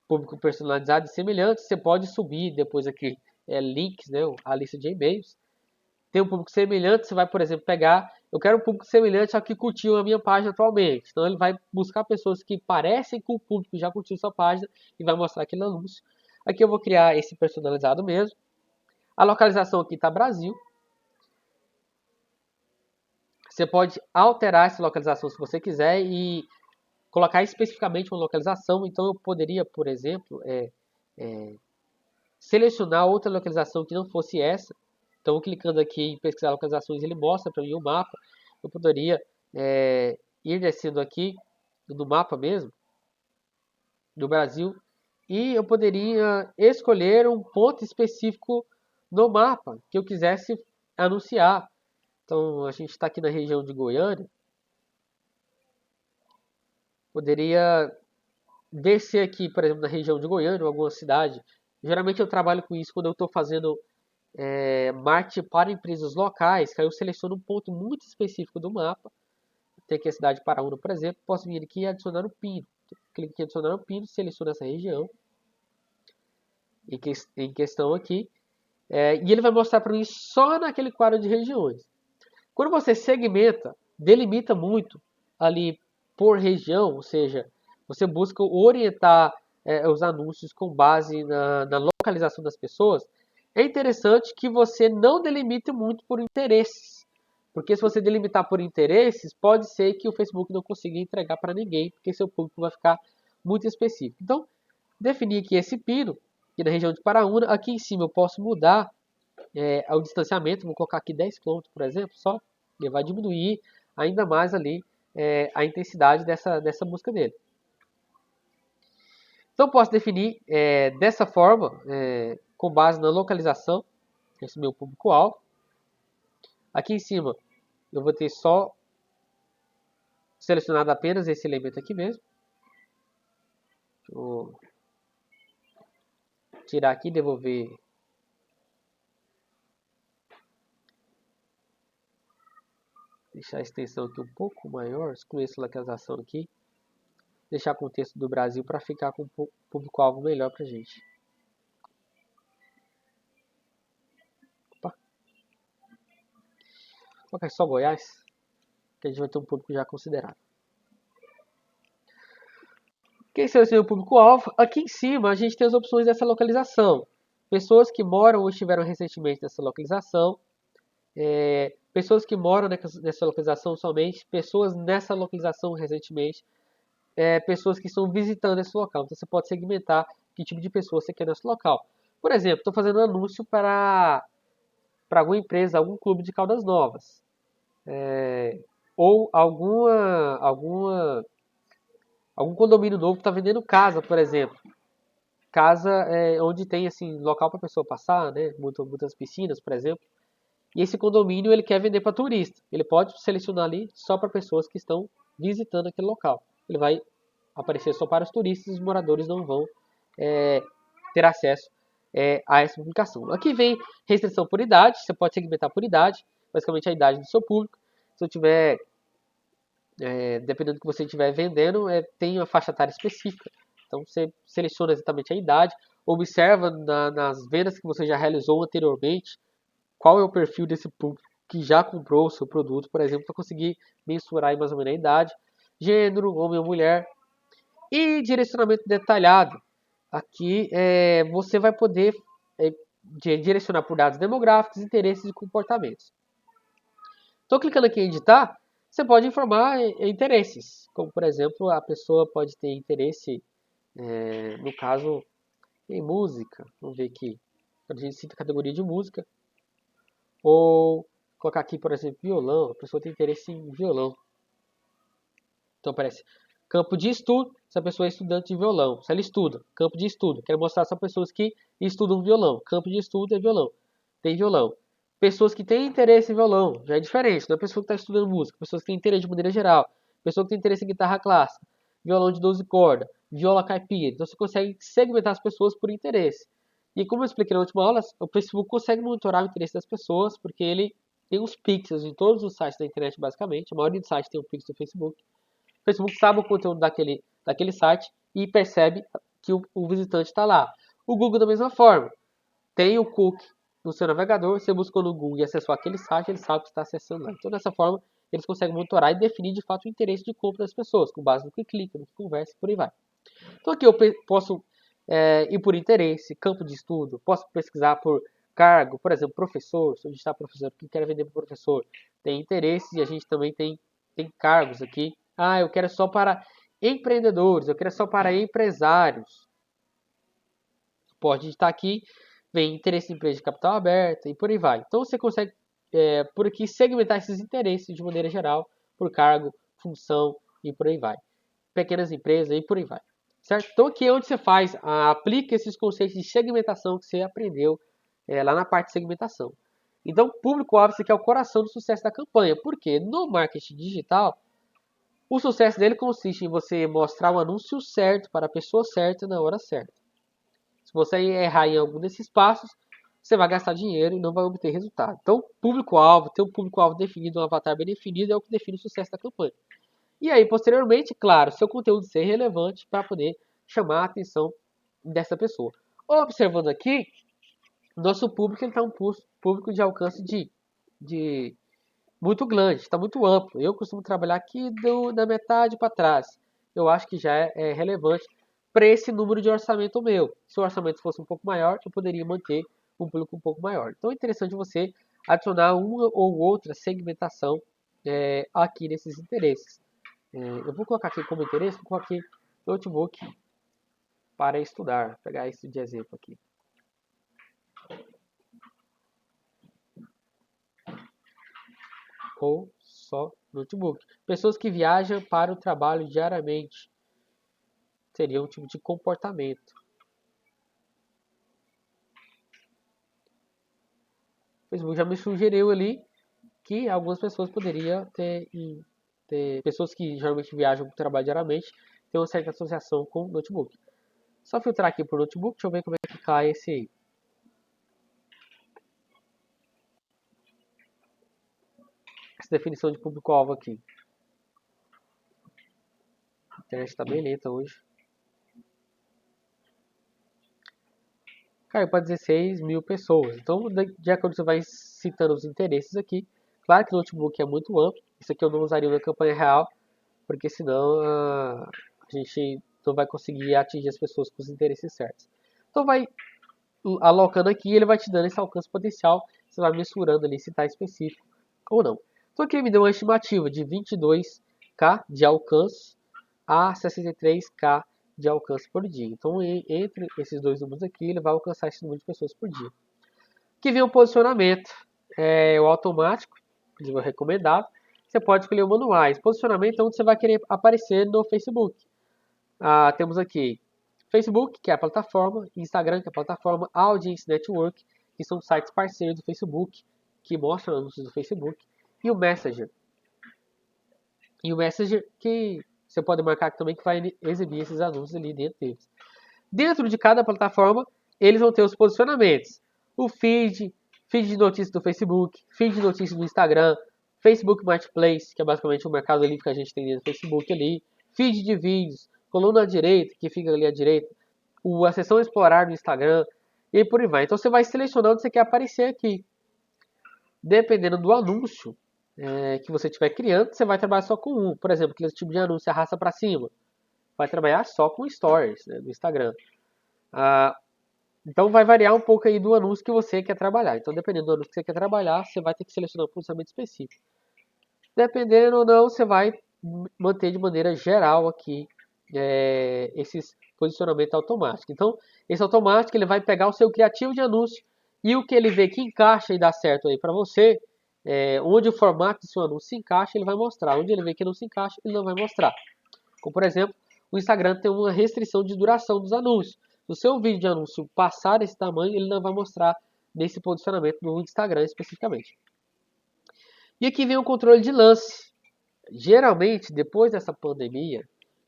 público personalizado e semelhante. Você pode subir depois aqui links, né, a lista de e-mails. Tem um público semelhante, você vai, por exemplo, pegar, eu quero um público semelhante ao que curtiu a minha página atualmente. Então ele vai buscar pessoas que parecem com o público que já curtiu sua página e vai mostrar aquele anúncio. Aqui eu vou criar esse personalizado mesmo. A localização aqui está Brasil. Você pode alterar essa localização se você quiser e colocar especificamente uma localização. Então eu poderia, por exemplo, selecionar outra localização que não fosse essa. Então, clicando aqui em pesquisar localizações, ele mostra para mim o mapa. Eu poderia ir descendo aqui no mapa mesmo, do Brasil, e eu poderia escolher um ponto específico no mapa que eu quisesse anunciar. Então, a gente está aqui na região de Goiânia. Poderia descer aqui, por exemplo, na região de Goiânia, ou alguma cidade. Geralmente eu trabalho com isso quando eu estou fazendo marketing para empresas locais, que aí eu seleciono um ponto muito específico do mapa. Tem aqui a cidade de Paraúna, por exemplo. Posso vir aqui e adicionar o pino. Clique em adicionar o pino, seleciono essa região em questão aqui. E ele vai mostrar para mim só naquele quadro de regiões. Quando você segmenta, delimita muito ali por região, ou seja, você busca orientar os anúncios com base na localização das pessoas. É interessante que você não delimite muito por interesses. Porque se você delimitar por interesses, pode ser que o Facebook não consiga entregar para ninguém, porque seu público vai ficar muito específico. Então, definir aqui esse pino, aqui na região de Paraúna. Aqui em cima eu posso mudar o distanciamento, vou colocar aqui 10 km, por exemplo, só. Ele vai diminuir ainda mais ali a intensidade dessa busca dele. Então, posso definir dessa forma, com base na localização, esse meu público-alvo. Aqui em cima, eu vou ter só selecionado apenas esse elemento aqui mesmo. Deixa eu tirar aqui e devolver. Deixar a extensão aqui um pouco maior, excluir essa localização aqui. Deixar o contexto do Brasil para ficar com um público-alvo melhor para a gente. Opa. Vou colocar só Goiás, que a gente vai ter um público já considerável. Quem seleciona o público-alvo? Aqui em cima a gente tem as opções dessa localização. Pessoas que moram ou estiveram recentemente nessa localização. Pessoas que moram nessa localização somente. Pessoas nessa localização recentemente. Pessoas que estão visitando esse local. Então você pode segmentar que tipo de pessoa você quer nesse local. Por exemplo, estou fazendo um anúncio para alguma empresa, algum clube de Caldas Novas. Ou algum condomínio novo que está vendendo casa, por exemplo. Casa onde tem assim, local para a pessoa passar, né? Muitas piscinas, por exemplo. E esse condomínio ele quer vender para turista. Ele pode selecionar ali só para pessoas que estão visitando aquele local. Ele vai aparecer só para os turistas, os moradores não vão ter acesso a essa publicação. Aqui vem restrição por idade, você pode segmentar por idade, basicamente a idade do seu público. Se eu tiver, dependendo do que você estiver vendendo, tem uma faixa etária específica. Então você seleciona exatamente a idade, observa nas vendas que você já realizou anteriormente, qual é o perfil desse público que já comprou o seu produto, por exemplo, para conseguir mensurar mais ou menos a idade, gênero, homem ou mulher, e direcionamento detalhado. Aqui você vai poder direcionar por dados demográficos, interesses e comportamentos. Estou clicando aqui em editar, você pode informar interesses, como por exemplo, a pessoa pode ter interesse, no caso, em música. Vamos ver aqui, a gente cita a categoria de música, ou colocar aqui, por exemplo, violão, a pessoa tem interesse em violão. Então aparece campo de estudo, se a pessoa é estudante de violão, se ela estuda, campo de estudo, quero mostrar só pessoas que estudam violão, campo de estudo é violão, tem violão. Pessoas que têm interesse em violão, já é diferente, não é pessoa que está estudando música, pessoas que têm interesse de maneira geral, pessoa que tem interesse em guitarra clássica, violão de 12 cordas, viola caipira, então você consegue segmentar as pessoas por interesse. E como eu expliquei na última aula, o Facebook consegue monitorar o interesse das pessoas, porque ele tem os pixels em todos os sites da internet, basicamente, a maioria dos sites tem um pixel do Facebook. O Facebook sabe o conteúdo daquele site e percebe que o visitante está lá. O Google da mesma forma. Tem o cookie no seu navegador, você buscou no Google e acessou aquele site, ele sabe que está acessando lá. Então, dessa forma, eles conseguem monitorar e definir de fato o interesse de compra das pessoas, com base no que clica, no que conversa e por aí vai. Então, aqui eu posso ir por interesse, campo de estudo, posso pesquisar por cargo, por exemplo, professor, se onde está professor, que quer vender para o professor, tem interesse e a gente também tem cargos aqui. Ah, eu quero só para empreendedores, eu quero só para empresários. Pode estar aqui, vem interesse em empresa de capital aberto e por aí vai. Então você consegue, por aqui, segmentar esses interesses de maneira geral, por cargo, função e por aí vai. Pequenas empresas e por aí vai. Certo? Então aqui é onde você aplica esses conceitos de segmentação que você aprendeu lá na parte de segmentação. Então, público-alvo é o coração do sucesso da campanha. Por quê? No marketing digital, o sucesso dele consiste em você mostrar o anúncio certo para a pessoa certa na hora certa. Se você errar em algum desses passos, você vai gastar dinheiro e não vai obter resultado. Então, público-alvo, ter um público-alvo definido, um avatar bem definido, é o que define o sucesso da campanha. E aí, posteriormente, claro, seu conteúdo ser relevante para poder chamar a atenção dessa pessoa. Observando aqui, nosso público está um público de alcance de muito grande, está muito amplo. Eu costumo trabalhar aqui da metade para trás. Eu acho que já é relevante para esse número de orçamento meu. Se o orçamento fosse um pouco maior, eu poderia manter um público um pouco maior. Então é interessante você adicionar uma ou outra segmentação aqui nesses interesses. Eu vou colocar aqui como interesse, vou colocar aqui notebook para estudar. Vou pegar isso de exemplo aqui. Ou só notebook. Pessoas que viajam para o trabalho diariamente. Seria um tipo de comportamento. O Facebook já me sugeriu ali que algumas pessoas poderiam ter pessoas que geralmente viajam para o trabalho diariamente têm uma certa associação com notebook. Só filtrar aqui por notebook, deixa eu ver como é que cai essa definição de público-alvo aqui. A internet está bem lenta hoje. Caiu para 16 mil pessoas. Então, de acordo com você vai citando os interesses aqui. Claro que o notebook é muito amplo. Isso aqui eu não usaria na campanha real, porque senão a gente não vai conseguir atingir as pessoas com os interesses certos. Então, vai alocando aqui, ele vai te dando esse alcance potencial. Você vai mensurando ali se está específico ou não. Então, aqui ele me deu uma estimativa de 22k de alcance a 63k de alcance por dia. Então, entre esses dois números aqui, ele vai alcançar esse número de pessoas por dia. Aqui vem o posicionamento, o automático, inclusive recomendado. Você pode escolher o manuais. Posicionamento é onde você vai querer aparecer no Facebook. Temos aqui Facebook, que é a plataforma, Instagram, que é a plataforma, Audience Network, que são sites parceiros do Facebook, que mostram anúncios do Facebook, e o Messenger. E o Messenger que você pode marcar aqui também que vai exibir esses anúncios ali dentro deles. Dentro de cada plataforma, eles vão ter os posicionamentos. O feed de notícias do Facebook, feed de notícias do Instagram, Facebook Marketplace, que é basicamente o mercado livre que a gente tem dentro do Facebook ali, feed de vídeos, coluna à direita, que fica ali à direita, a seção explorar do Instagram, e aí por aí vai. Então você vai selecionando onde você quer aparecer aqui. Dependendo do anúncio que você estiver criando, você vai trabalhar só com um. Por exemplo, aquele tipo de anúncio arrasta para cima. Vai trabalhar só com stories, né, do Instagram. Então vai variar um pouco aí do anúncio que você quer trabalhar. Então dependendo do anúncio que você quer trabalhar, você vai ter que selecionar um posicionamento específico. Dependendo ou não, você vai manter de maneira geral aqui esses posicionamentos automáticos. Então esse automático ele vai pegar o seu criativo de anúncio e o que ele vê que encaixa e dá certo aí para você, onde o formato do seu anúncio se encaixa, ele vai mostrar. Onde ele vê que não se encaixa, ele não vai mostrar. Como por exemplo, o Instagram tem uma restrição de duração dos anúncios. Se o seu vídeo de anúncio passar esse tamanho, ele não vai mostrar nesse posicionamento do Instagram especificamente. E aqui vem o controle de lance. Geralmente, depois dessa pandemia,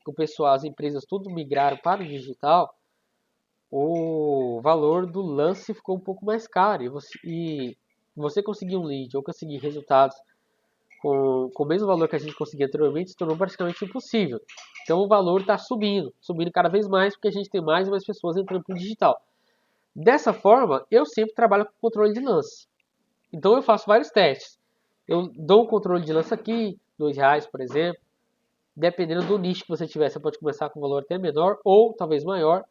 que o pessoal, as empresas tudo migraram para o digital, o valor do lance ficou um pouco mais caro. E você conseguir um lead ou conseguir resultados com o mesmo valor que a gente conseguia anteriormente, se tornou praticamente impossível. Então o valor está subindo cada vez mais, porque a gente tem mais e mais pessoas entrando para o digital. Dessa forma, eu sempre trabalho com controle de lance. Então eu faço vários testes. Eu dou um controle de lance aqui, R$2, por exemplo. Dependendo do nicho que você tiver, você pode começar com um valor até menor ou talvez maior.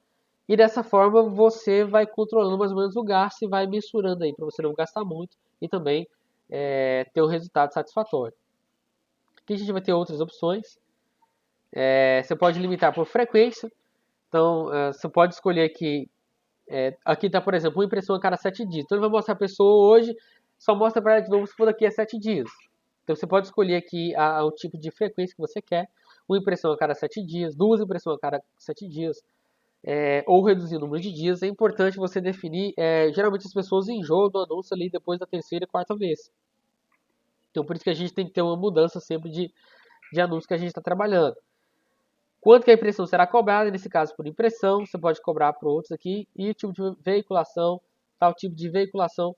E dessa forma você vai controlando mais ou menos o gasto e vai mensurando aí para você não gastar muito e também ter um resultado satisfatório. Aqui a gente vai ter outras opções. Você pode limitar por frequência. Então você pode escolher aqui. Aqui está, por exemplo, uma impressão a cada 7 dias. Então ele vai mostrar a pessoa hoje, só mostra para ela de novo se for daqui a 7 dias. Então você pode escolher aqui o tipo de frequência que você quer. Uma impressão a cada 7 dias, 2 impressões a cada 7 dias. Ou reduzir o número de dias. É importante você definir. Geralmente as pessoas enjoam do anúncio ali depois da terceira e quarta vez. Então por isso que a gente tem que ter uma mudança sempre de anúncio que a gente está trabalhando. Quanto que a impressão será cobrada? Nesse caso por impressão, você pode cobrar por outros aqui. E o tipo de veiculação, tal tipo de veiculação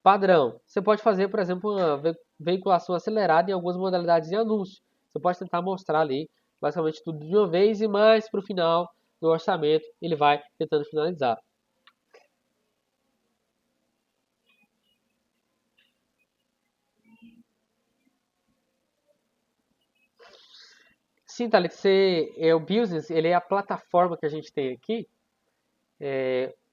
padrão. Você pode fazer, por exemplo, uma veiculação acelerada em algumas modalidades de anúncio. Você pode tentar mostrar ali basicamente tudo de uma vez e mais para o final do orçamento ele vai tentando finalizar. Sim, Thalita, o Business ele é a plataforma que a gente tem aqui,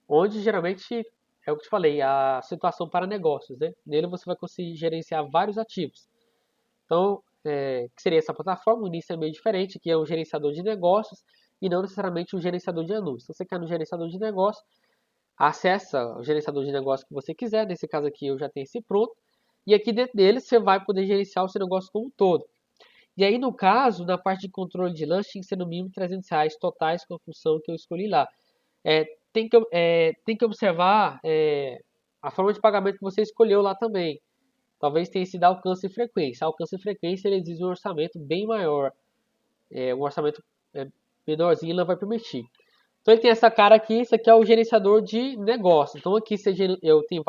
onde geralmente é o que eu te falei, a situação para negócios, né? Nele você vai conseguir gerenciar vários ativos. Então, que seria essa plataforma, o início é meio diferente, que é um gerenciador de negócios e não necessariamente um gerenciador de anúncios. Então, você quer no gerenciador de negócios, acessa o gerenciador de negócio que você quiser, nesse caso aqui eu já tenho esse pronto, e aqui dentro dele você vai poder gerenciar o seu negócio como um todo. E aí, no caso, na parte de controle de lanche, tem que ser no mínimo R$300 totais com a função que eu escolhi lá. Tem que observar a forma de pagamento que você escolheu lá também. talvez tenha sido alcance e frequência. Alcance e frequência ele exige um orçamento bem maior. Um orçamento menorzinho não vai permitir. Então ele tem essa cara aqui, isso aqui é o gerenciador de negócio. Então aqui eu tenho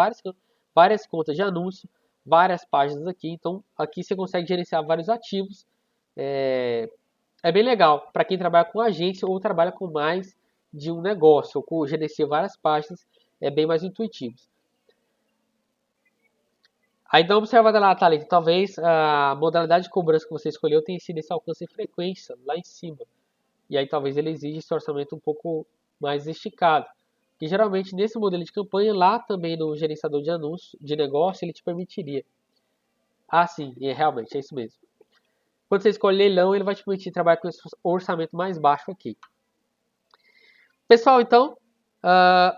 várias contas de anúncio, várias páginas aqui. Então aqui você consegue gerenciar vários ativos. É bem legal para quem trabalha com agência ou trabalha com mais de um negócio, ou gerencia várias páginas, é bem mais intuitivo. Aí dá uma observada lá, Thalita. Talvez a modalidade de cobrança que você escolheu tenha sido esse alcance e frequência lá em cima. E aí talvez ele exija esse orçamento um pouco mais esticado. Que geralmente nesse modelo de campanha, lá também no gerenciador de anúncios, de negócio, ele te permitiria. Ah, sim, realmente, é isso mesmo. Quando você escolhe leilão, ele vai te permitir trabalhar com esse orçamento mais baixo aqui. Pessoal, então,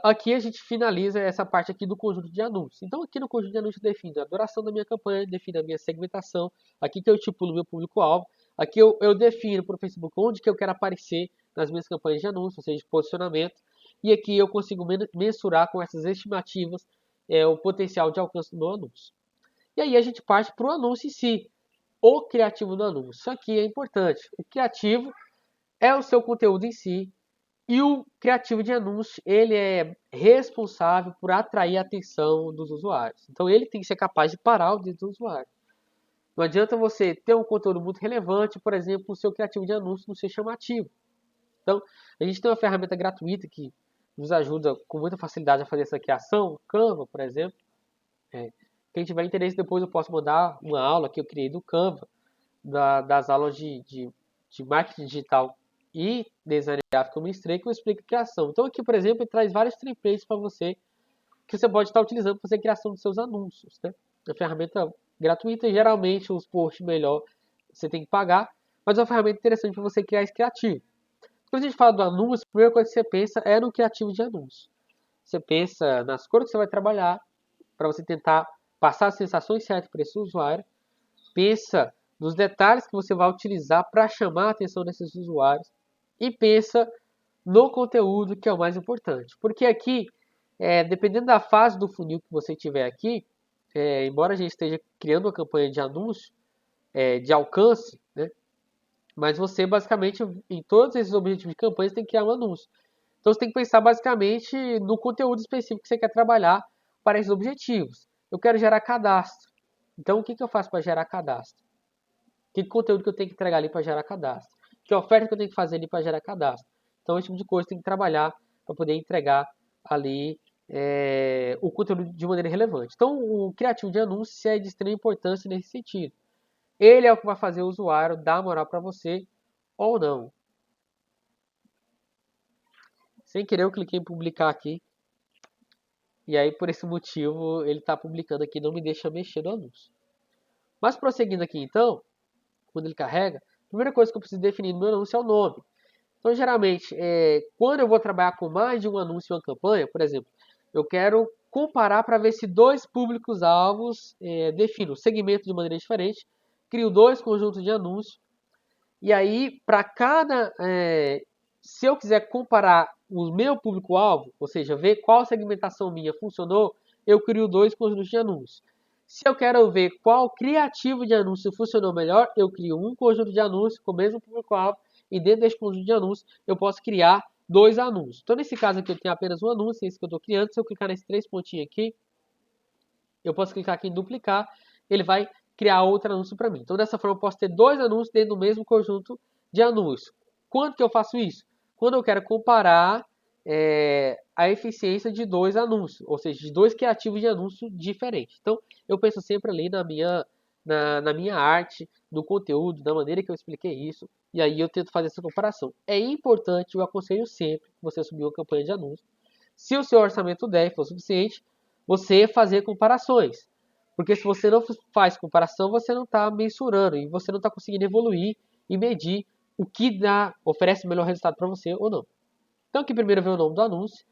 aqui a gente finaliza essa parte aqui do conjunto de anúncios. Então, aqui no conjunto de anúncios eu defino a duração da minha campanha, defino a minha segmentação, aqui que eu estipulo o meu público-alvo, aqui eu defino para o Facebook onde que eu quero aparecer nas minhas campanhas de anúncios, ou seja, de posicionamento, e aqui eu consigo mensurar com essas estimativas o potencial de alcance do meu anúncio. E aí a gente parte para o anúncio em si, o criativo do anúncio. Isso aqui é importante. O criativo é o seu conteúdo em si, e o criativo de anúncio, ele é responsável por atrair a atenção dos usuários. Então ele tem que ser capaz de parar o dedo do usuário. Não adianta você ter um conteúdo muito relevante, por exemplo, o seu criativo de anúncio não ser chamativo. Então, a gente tem uma ferramenta gratuita que nos ajuda com muita facilidade a fazer essa criação, Canva, por exemplo. Quem tiver interesse, depois eu posso mandar uma aula que eu criei do Canva, das aulas de marketing digital e design gráfico que eu ministrei, que eu explico a criação. Então aqui, por exemplo, ele traz vários templates para você, que você pode estar utilizando para fazer a criação dos seus anúncios. Né? É uma ferramenta gratuita, e geralmente os posts melhor você tem que pagar, mas é uma ferramenta interessante para você criar esse criativo. Quando a gente fala do anúncio, a primeira coisa que você pensa é no criativo de anúncio. Você pensa nas cores que você vai trabalhar, para você tentar passar as sensações certas para esse usuário. Pensa nos detalhes que você vai utilizar para chamar a atenção desses usuários. E pensa no conteúdo, que é o mais importante. Porque aqui, dependendo da fase do funil que você tiver aqui, embora a gente esteja criando uma campanha de anúncio, de alcance, né? Mas você, basicamente, em todos esses objetivos de campanha, você tem que criar um anúncio. Então, você tem que pensar, basicamente, no conteúdo específico que você quer trabalhar para esses objetivos. Eu quero gerar cadastro. Então, o que eu faço para gerar cadastro? Que conteúdo que eu tenho que entregar ali para gerar cadastro? Que oferta que eu tenho que fazer ali para gerar cadastro? Então, esse tipo de coisa tem que trabalhar para poder entregar ali o conteúdo de maneira relevante. Então, o criativo de anúncio é de extrema importância nesse sentido. Ele é o que vai fazer o usuário dar moral para você ou não. Sem querer, eu cliquei em publicar aqui. E aí, por esse motivo, ele está publicando aqui, não me deixa mexer no anúncio. Mas prosseguindo aqui, então, quando ele carrega, a primeira coisa que eu preciso definir no meu anúncio é o nome. Então, geralmente, quando eu vou trabalhar com mais de um anúncio em uma campanha, por exemplo, eu quero comparar para ver se dois públicos-alvos definem o segmento de maneira diferente, crio dois conjuntos de anúncios, e aí, para cada... se eu quiser comparar o meu público-alvo, ou seja, ver qual segmentação minha funcionou, eu crio dois conjuntos de anúncios. Se eu quero ver qual criativo de anúncio funcionou melhor, eu crio um conjunto de anúncios com o mesmo público-alvo, e dentro desse conjunto de anúncios eu posso criar dois anúncios. Então, nesse caso aqui, eu tenho apenas um anúncio, esse que eu estou criando. Se eu clicar nesses três pontinhos aqui, eu posso clicar aqui em duplicar, ele vai criar outro anúncio para mim. Então, dessa forma, eu posso ter dois anúncios dentro do mesmo conjunto de anúncios. Quando que eu faço isso? Quando eu quero comparar a eficiência de dois anúncios, ou seja, de dois criativos de anúncio diferentes. Então, eu penso sempre ali na minha arte, no conteúdo, na maneira que eu expliquei isso, e aí eu tento fazer essa comparação. É importante, eu aconselho sempre que você subir uma campanha de anúncio, se o seu orçamento der for suficiente, você fazer comparações. Porque se você não faz comparação, você não está mensurando e você não está conseguindo evoluir e medir o que oferece o melhor resultado para você ou não. Então aqui primeiro vem o nome do anúncio.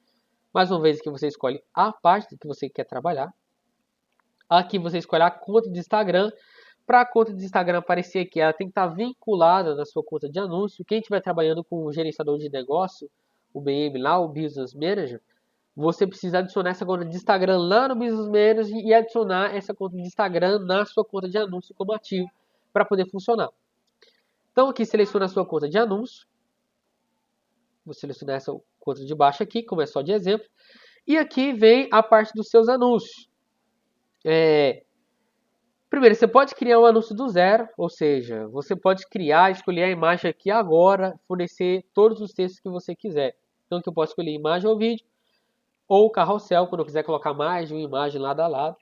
Mais uma vez aqui você escolhe a página que você quer trabalhar. Aqui você escolhe a conta de Instagram. Para a conta de Instagram aparecer aqui, ela tem que estar vinculada na sua conta de anúncio. Quem estiver trabalhando com o gerenciador de negócio, o BM lá, o Business Manager, você precisa adicionar essa conta de Instagram lá no Business Manager e adicionar essa conta de Instagram na sua conta de anúncio como ativo para poder funcionar. Então aqui seleciona a sua conta de anúncio. Vou selecionar essa conta de baixo aqui, como é só de exemplo. E aqui vem a parte dos seus anúncios. Primeiro, você pode criar um anúncio do zero, ou seja, você pode criar, escolher a imagem aqui agora, fornecer todos os textos que você quiser. Então aqui eu posso escolher imagem ou vídeo, ou carrossel, quando eu quiser colocar mais de uma imagem lado a lado.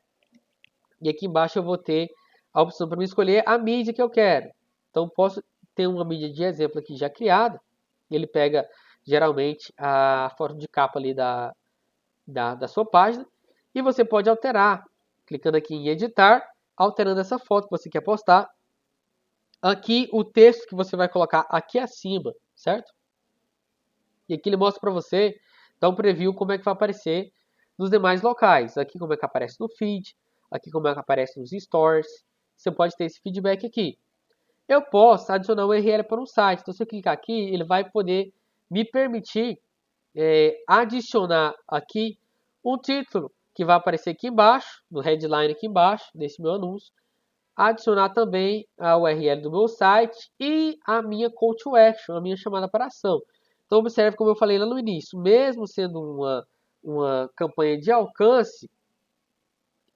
E aqui embaixo eu vou ter a opção para me escolher a mídia que eu quero. Então posso ter uma mídia de exemplo aqui já criada. Ele pega geralmente a foto de capa ali da sua página. E você pode alterar, clicando aqui em editar, alterando essa foto que você quer postar. Aqui o texto que você vai colocar aqui acima, certo? E aqui ele mostra para você, dá um preview como é que vai aparecer nos demais locais. Aqui como é que aparece no feed, aqui como é que aparece nos stores. Você pode ter esse feedback aqui. Eu posso adicionar um URL para um site. Então se eu clicar aqui, ele vai poder me permitir adicionar aqui um título que vai aparecer aqui embaixo, no headline aqui embaixo, desse meu anúncio. Adicionar também a URL do meu site e a minha call to action, a minha chamada para ação. Então observe como eu falei lá no início, mesmo sendo uma campanha de alcance,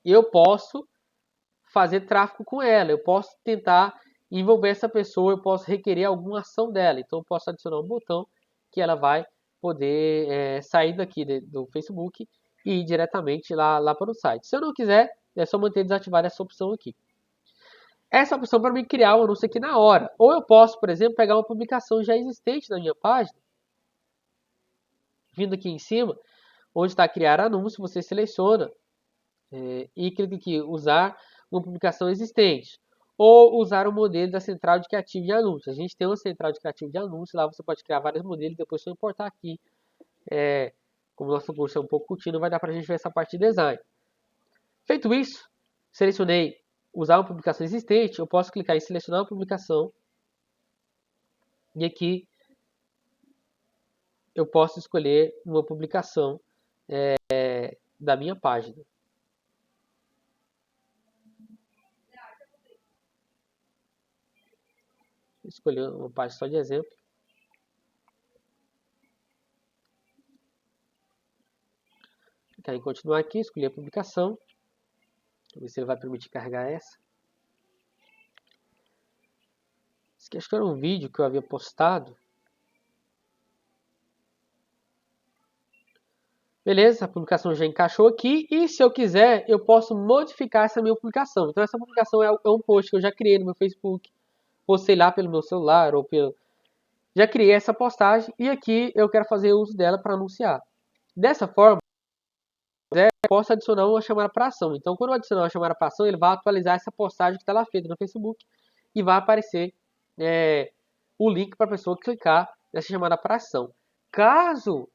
eu posso fazer tráfego com ela, eu posso tentar envolver essa pessoa, eu posso requerer alguma ação dela. Então eu posso adicionar um botão que ela vai poder sair daqui do Facebook e ir diretamente lá para o site. Se eu não quiser, é só manter desativada essa opção aqui. Essa opção para mim criar um anúncio aqui na hora. Ou eu posso, por exemplo, pegar uma publicação já existente na minha página, vindo aqui em cima, onde está criar anúncio, você seleciona e clica aqui, usar uma publicação existente. Ou usar o modelo da central de criativo de anúncios. A gente tem uma central de criativo de anúncios, lá você pode criar vários modelos, depois só importar aqui. Como o nosso curso é um pouco curtinho, vai dar para a gente ver essa parte de design. Feito isso, selecionei usar uma publicação existente, eu posso clicar em selecionar uma publicação. E aqui eu posso escolher uma publicação da minha página. Escolher uma página só de exemplo. Clicar em continuar aqui, escolher a publicação. Vamos ver se ele vai permitir carregar essa. Esse aqui acho que era um vídeo que eu havia postado. Beleza, a publicação já encaixou aqui. E se eu quiser, eu posso modificar essa minha publicação. Então essa publicação é um post que eu já criei no meu Facebook. Postei lá pelo meu celular ou pelo... Já criei essa postagem e aqui eu quero fazer uso dela para anunciar. Dessa forma, eu posso adicionar uma chamada para ação. Então, quando eu adicionar uma chamada para ação, ele vai atualizar essa postagem que está lá feita no Facebook e vai aparecer o link para a pessoa clicar nessa chamada para ação. Caso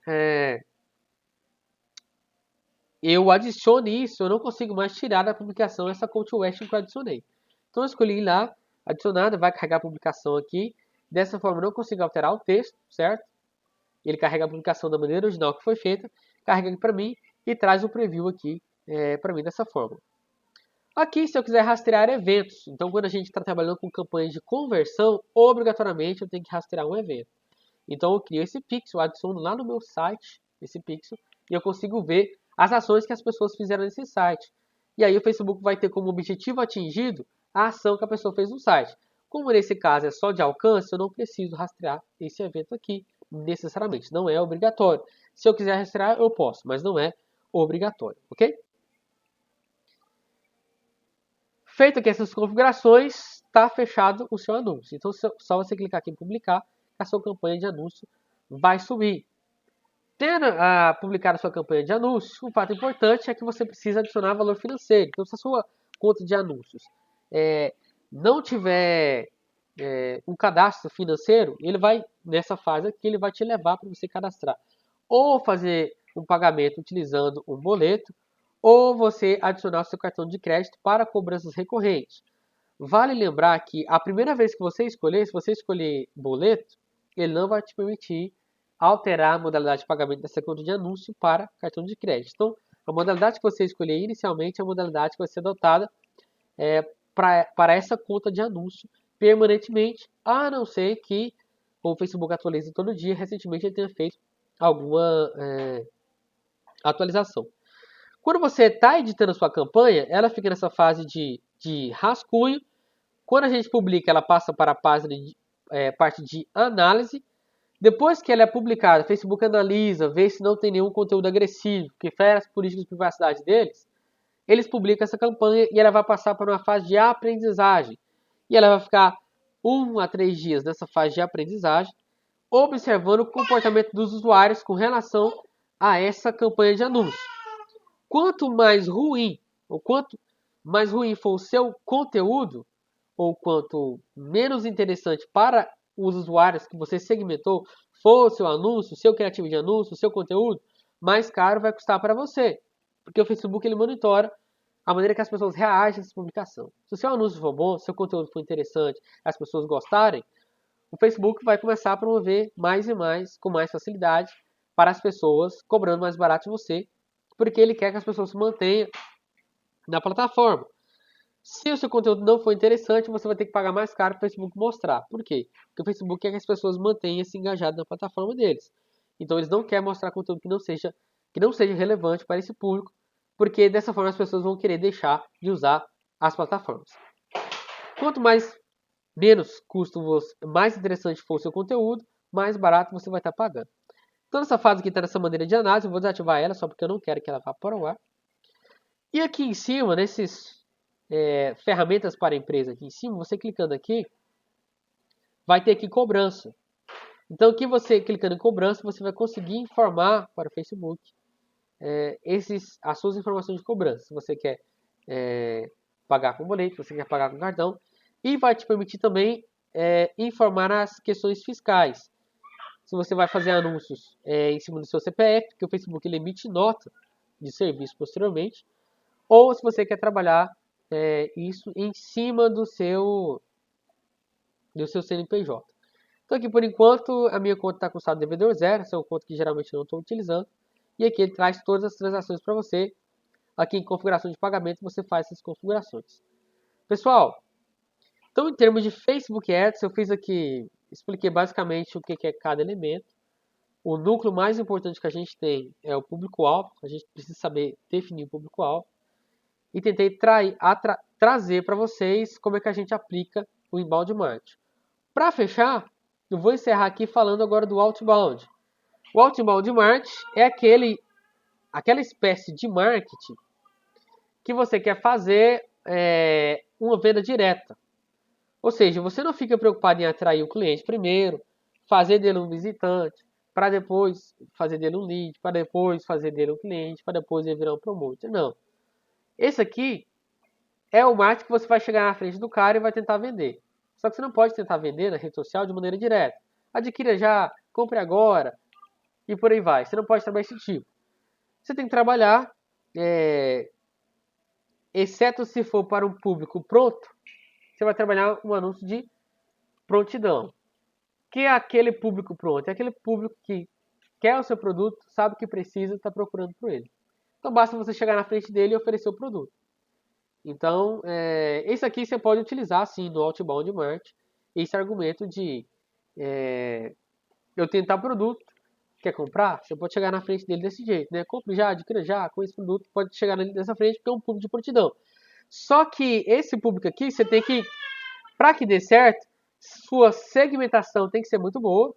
eu adicione isso, eu não consigo mais tirar da publicação essa call to action que eu adicionei. Então, eu escolhi lá, adicionada, vai carregar a publicação aqui. Dessa forma, eu não consigo alterar o texto, certo? Ele carrega a publicação da maneira original que foi feita, carrega aqui para mim e traz o preview aqui para mim dessa forma. Aqui, se eu quiser rastrear eventos, então quando a gente está trabalhando com campanhas de conversão, obrigatoriamente eu tenho que rastrear um evento. Então eu crio esse pixel, adiciono lá no meu site esse pixel e eu consigo ver as ações que as pessoas fizeram nesse site. E aí o Facebook vai ter como objetivo atingido a ação que a pessoa fez no site. Como nesse caso é só de alcance, eu não preciso rastrear esse evento aqui necessariamente, não é obrigatório. Se eu quiser rastrear, eu posso, mas não é obrigatório, ok? Feito aqui essas configurações, está fechado o seu anúncio. Então, só você clicar aqui em publicar, a sua campanha de anúncio vai subir. Tendo publicado a sua campanha de anúncios, um fato importante é que você precisa adicionar valor financeiro. Então, se a sua conta de anúncios não tiver um cadastro financeiro, ele vai, nessa fase aqui, ele vai te levar para você cadastrar. Ou fazer um pagamento utilizando um boleto, ou você adicionar o seu cartão de crédito para cobranças recorrentes. Vale lembrar que a primeira vez que você escolher, se você escolher boleto, ele não vai te permitir alterar a modalidade de pagamento dessa conta de anúncio para cartão de crédito. Então, a modalidade que você escolher inicialmente é a modalidade que vai ser adotada para essa conta de anúncio permanentemente, a não ser que o Facebook atualize todo dia. Recentemente ele tenha feito alguma atualização. Quando você está editando a sua campanha, ela fica nessa fase de rascunho. Quando a gente publica, ela passa para a página parte de análise. Depois que ela é publicada, o Facebook analisa, vê se não tem nenhum conteúdo agressivo, que fere as políticas de privacidade deles. Eles publicam essa campanha e ela vai passar para uma fase de aprendizagem. E ela vai ficar 1 a 3 dias nessa fase de aprendizagem, observando o comportamento dos usuários com relação a essa campanha de anúncio. Quanto mais ruim for o seu conteúdo, ou quanto menos interessante para os usuários que você segmentou for o seu anúncio, o seu criativo de anúncio, o seu conteúdo, mais caro vai custar para você. Porque o Facebook ele monitora a maneira que as pessoas reagem a essa publicação. Se o seu anúncio for bom, se o seu conteúdo for interessante, as pessoas gostarem, o Facebook vai começar a promover mais e mais, com mais facilidade, para as pessoas, cobrando mais barato de você, porque ele quer que as pessoas se mantenham na plataforma. Se o seu conteúdo não for interessante, você vai ter que pagar mais caro para o Facebook mostrar. Por quê? Porque o Facebook quer que as pessoas mantenham-se engajadas na plataforma deles. Então eles não querem mostrar conteúdo que não seja relevante para esse público, porque dessa forma as pessoas vão querer deixar de usar as plataformas. Quanto menos custo, mais interessante for o seu conteúdo, mais barato você vai estar pagando. Então essa fase aqui está nessa maneira de análise, eu vou desativar ela só porque eu não quero que ela vá para o ar. E aqui em cima, nesses ferramentas para a empresa aqui em cima, você clicando aqui, vai ter aqui cobrança. Então aqui você clicando em cobrança, você vai conseguir informar para o Facebook as suas informações de cobrança. Se você quer pagar com boleto, se você quer pagar com cartão, e vai te permitir também informar as questões fiscais. Se você vai fazer anúncios em cima do seu CPF, que o Facebook ele emite nota de serviço posteriormente, ou se você quer trabalhar isso em cima do seu CNPJ. Então aqui por enquanto a minha conta está com saldo devedor zero, essa é uma conta que geralmente eu não estou utilizando. E aqui ele traz todas as transações para você. Aqui em configuração de pagamento você faz essas configurações. Pessoal, então em termos de Facebook Ads, eu fiz aqui, expliquei basicamente o que é cada elemento. O núcleo mais importante que a gente tem é o público-alvo. A gente precisa saber definir o público-alvo. E tentei trazer para vocês como é que a gente aplica o inbound marketing. Para fechar, eu vou encerrar aqui falando agora do outbound. O outbound marketing é aquela espécie de marketing que você quer fazer uma venda direta. Ou seja, você não fica preocupado em atrair o cliente primeiro, fazer dele um visitante, para depois fazer dele um lead, para depois fazer dele um cliente, para depois ele virar um promoter. Não. Esse aqui é o marketing que você vai chegar na frente do cara e vai tentar vender. Só que você não pode tentar vender na rede social de maneira direta. Adquira já, compre agora e por aí vai. Você não pode trabalhar esse tipo. Você tem que trabalhar, exceto se for para um público pronto, você vai trabalhar um anúncio de prontidão. Que é aquele público pronto? É aquele público que quer o seu produto, sabe o que precisa, está procurando por ele. Então basta você chegar na frente dele e oferecer o produto. Então, esse aqui você pode utilizar sim no outbound marketing, esse argumento de eu tentar produto, quer comprar? Você pode chegar na frente dele desse jeito, né? Compre já, adquira já, com esse produto, pode chegar nessa frente porque é um público de prontidão. Só que esse público aqui, você tem que, para que dê certo, sua segmentação tem que ser muito boa.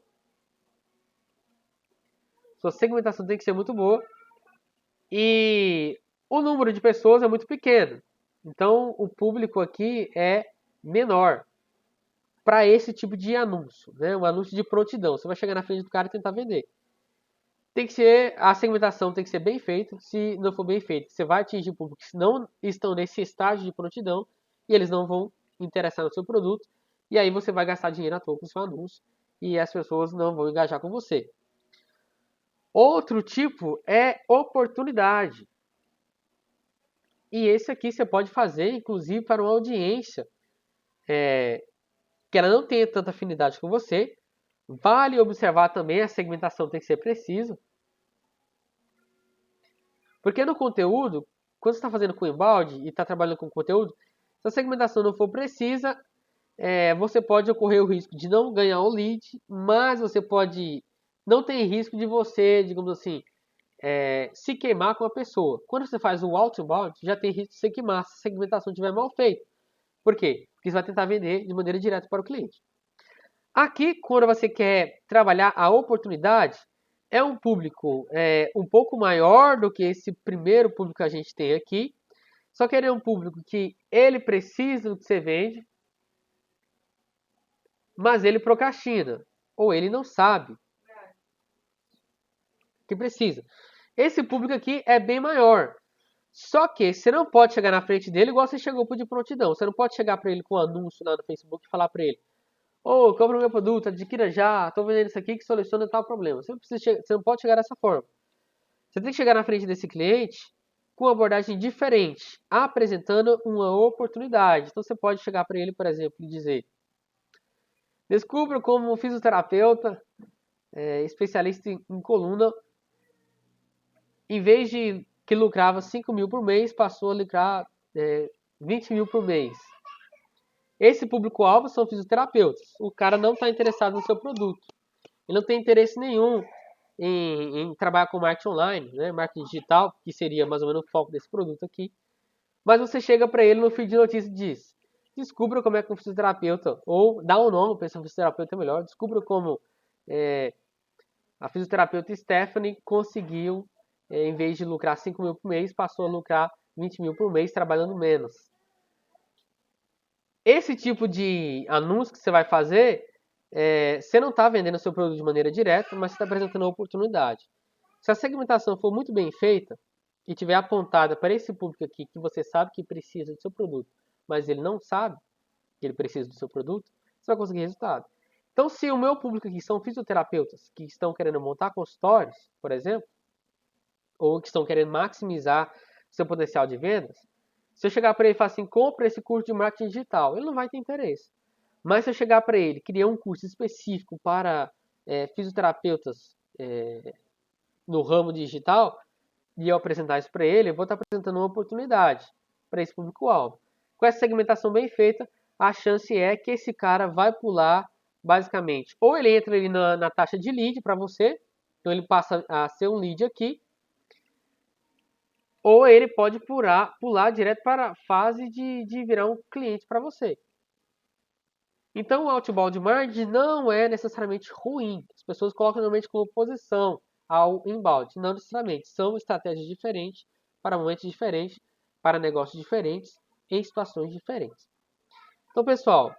Sua segmentação tem que ser muito boa. E o número de pessoas é muito pequeno. Então, o público aqui é menor para esse tipo de anúncio, né? Um anúncio de prontidão. Você vai chegar na frente do cara e tentar vender. A segmentação tem que ser bem feita. Se não for bem feita, você vai atingir públicos que não estão nesse estágio de prontidão e eles não vão interessar no seu produto. E aí você vai gastar dinheiro à toa com o seu anúncio e as pessoas não vão engajar com você. Outro tipo é oportunidade. E esse aqui você pode fazer, inclusive, para uma audiência que ela não tenha tanta afinidade com você. Vale observar também a segmentação tem que ser precisa. Porque no conteúdo, quando você está fazendo com inbound e está trabalhando com conteúdo, se a segmentação não for precisa, você pode ocorrer o risco de não ganhar o lead, mas você pode... Não tem risco de você, digamos assim, se queimar com a pessoa. Quando você faz o outbound, já tem risco de se queimar se a segmentação estiver mal feita. Por quê? Porque você vai tentar vender de maneira direta para o cliente. Aqui, quando você quer trabalhar a oportunidade, é um público um pouco maior do que esse primeiro público que a gente tem aqui. Só que ele é um público que ele precisa do que você vende, mas ele procrastina. Ou ele não sabe que precisa. Esse público aqui é bem maior. Só que você não pode chegar na frente dele igual você chegou pro de prontidão. Você não pode chegar para ele com um anúncio lá no Facebook e falar para ele: ô, compra o meu produto, adquira já, estou vendendo isso aqui que soluciona tal problema. Você não pode chegar dessa forma. Você tem que chegar na frente desse cliente com uma abordagem diferente, apresentando uma oportunidade. Então você pode chegar para ele, por exemplo, e dizer: descubra como fisioterapeuta, especialista em coluna, em vez de que lucrava 5 mil por mês, passou a lucrar 20 mil por mês. Esse público-alvo são fisioterapeutas. O cara não está interessado no seu produto. Ele não tem interesse nenhum em trabalhar com marketing online, né? Marketing digital, que seria mais ou menos o foco desse produto aqui. Mas você chega para ele no feed de notícias e diz: descubra como é que um fisioterapeuta, ou dá um nome para esse fisioterapeuta melhor, descubra como a fisioterapeuta Stephanie conseguiu, em vez de lucrar 5 mil por mês, passou a lucrar 20 mil por mês trabalhando menos. Esse tipo de anúncio que você vai fazer, você não está vendendo seu produto de maneira direta, mas você está apresentando uma oportunidade. Se a segmentação for muito bem feita e tiver apontada para esse público aqui que você sabe que precisa do seu produto, mas ele não sabe que ele precisa do seu produto, você vai conseguir resultado. Então, se o meu público aqui são fisioterapeutas que estão querendo montar consultórios, por exemplo, ou que estão querendo maximizar seu potencial de vendas, se eu chegar para ele e falar assim: compra esse curso de marketing digital, ele não vai ter interesse. Mas se eu chegar para ele, criar um curso específico para fisioterapeutas no ramo digital, e eu apresentar isso para ele, eu vou estar apresentando uma oportunidade para esse público-alvo. Com essa segmentação bem feita, a chance é que esse cara vai pular, basicamente, ou ele entra ali na taxa de lead para você, então ele passa a ser um lead aqui, ou ele pode pular direto para a fase de virar um cliente para você. Então, o outbound marketing não é necessariamente ruim. As pessoas colocam normalmente como oposição ao inbound. Não necessariamente. São estratégias diferentes, para momentos diferentes, para negócios diferentes, em situações diferentes. Então, pessoal,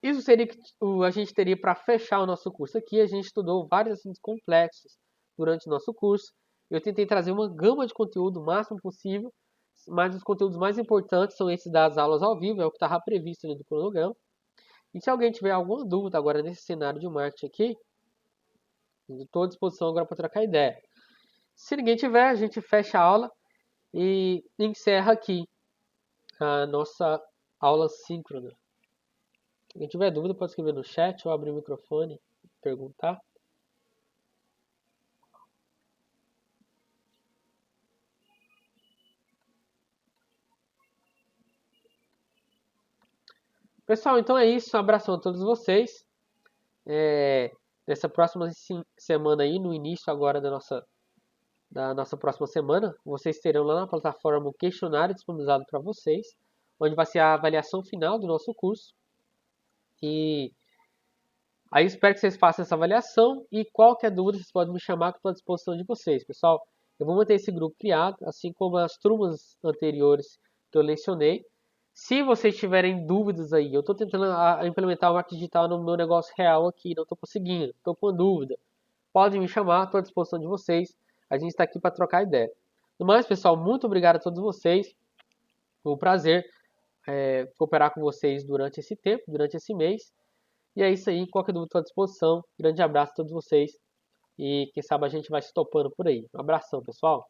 isso seria que a gente teria para fechar o nosso curso aqui. A gente estudou vários assuntos complexos durante o nosso curso. Eu tentei trazer uma gama de conteúdo o máximo possível, mas os conteúdos mais importantes são esses das aulas ao vivo, é o que estava previsto ali do cronograma. E se alguém tiver alguma dúvida agora nesse cenário de marketing aqui, estou à disposição agora para trocar ideia. Se ninguém tiver, a gente fecha a aula e encerra aqui a nossa aula síncrona. Se alguém tiver dúvida, pode escrever no chat ou abrir o microfone e perguntar. Pessoal, então é isso. Um abração a todos vocês. Nessa próxima semana aí, no início agora da nossa próxima semana, vocês terão lá na plataforma um questionário disponibilizado para vocês, onde vai ser a avaliação final do nosso curso. E aí espero que vocês façam essa avaliação e qualquer dúvida vocês podem me chamar que estou à disposição de vocês. Pessoal, eu vou manter esse grupo criado, assim como as turmas anteriores que eu mencionei. Se vocês tiverem dúvidas aí, eu estou tentando implementar o marketing digital no meu negócio real aqui, não estou conseguindo, estou com dúvida. Podem me chamar, estou à disposição de vocês. A gente está aqui para trocar ideia. No mais, pessoal, muito obrigado a todos vocês. Foi um prazer cooperar com vocês durante esse tempo, durante esse mês. E é isso aí, qualquer dúvida estou à disposição. Grande abraço a todos vocês. E quem sabe a gente vai se topando por aí. Um abração, pessoal.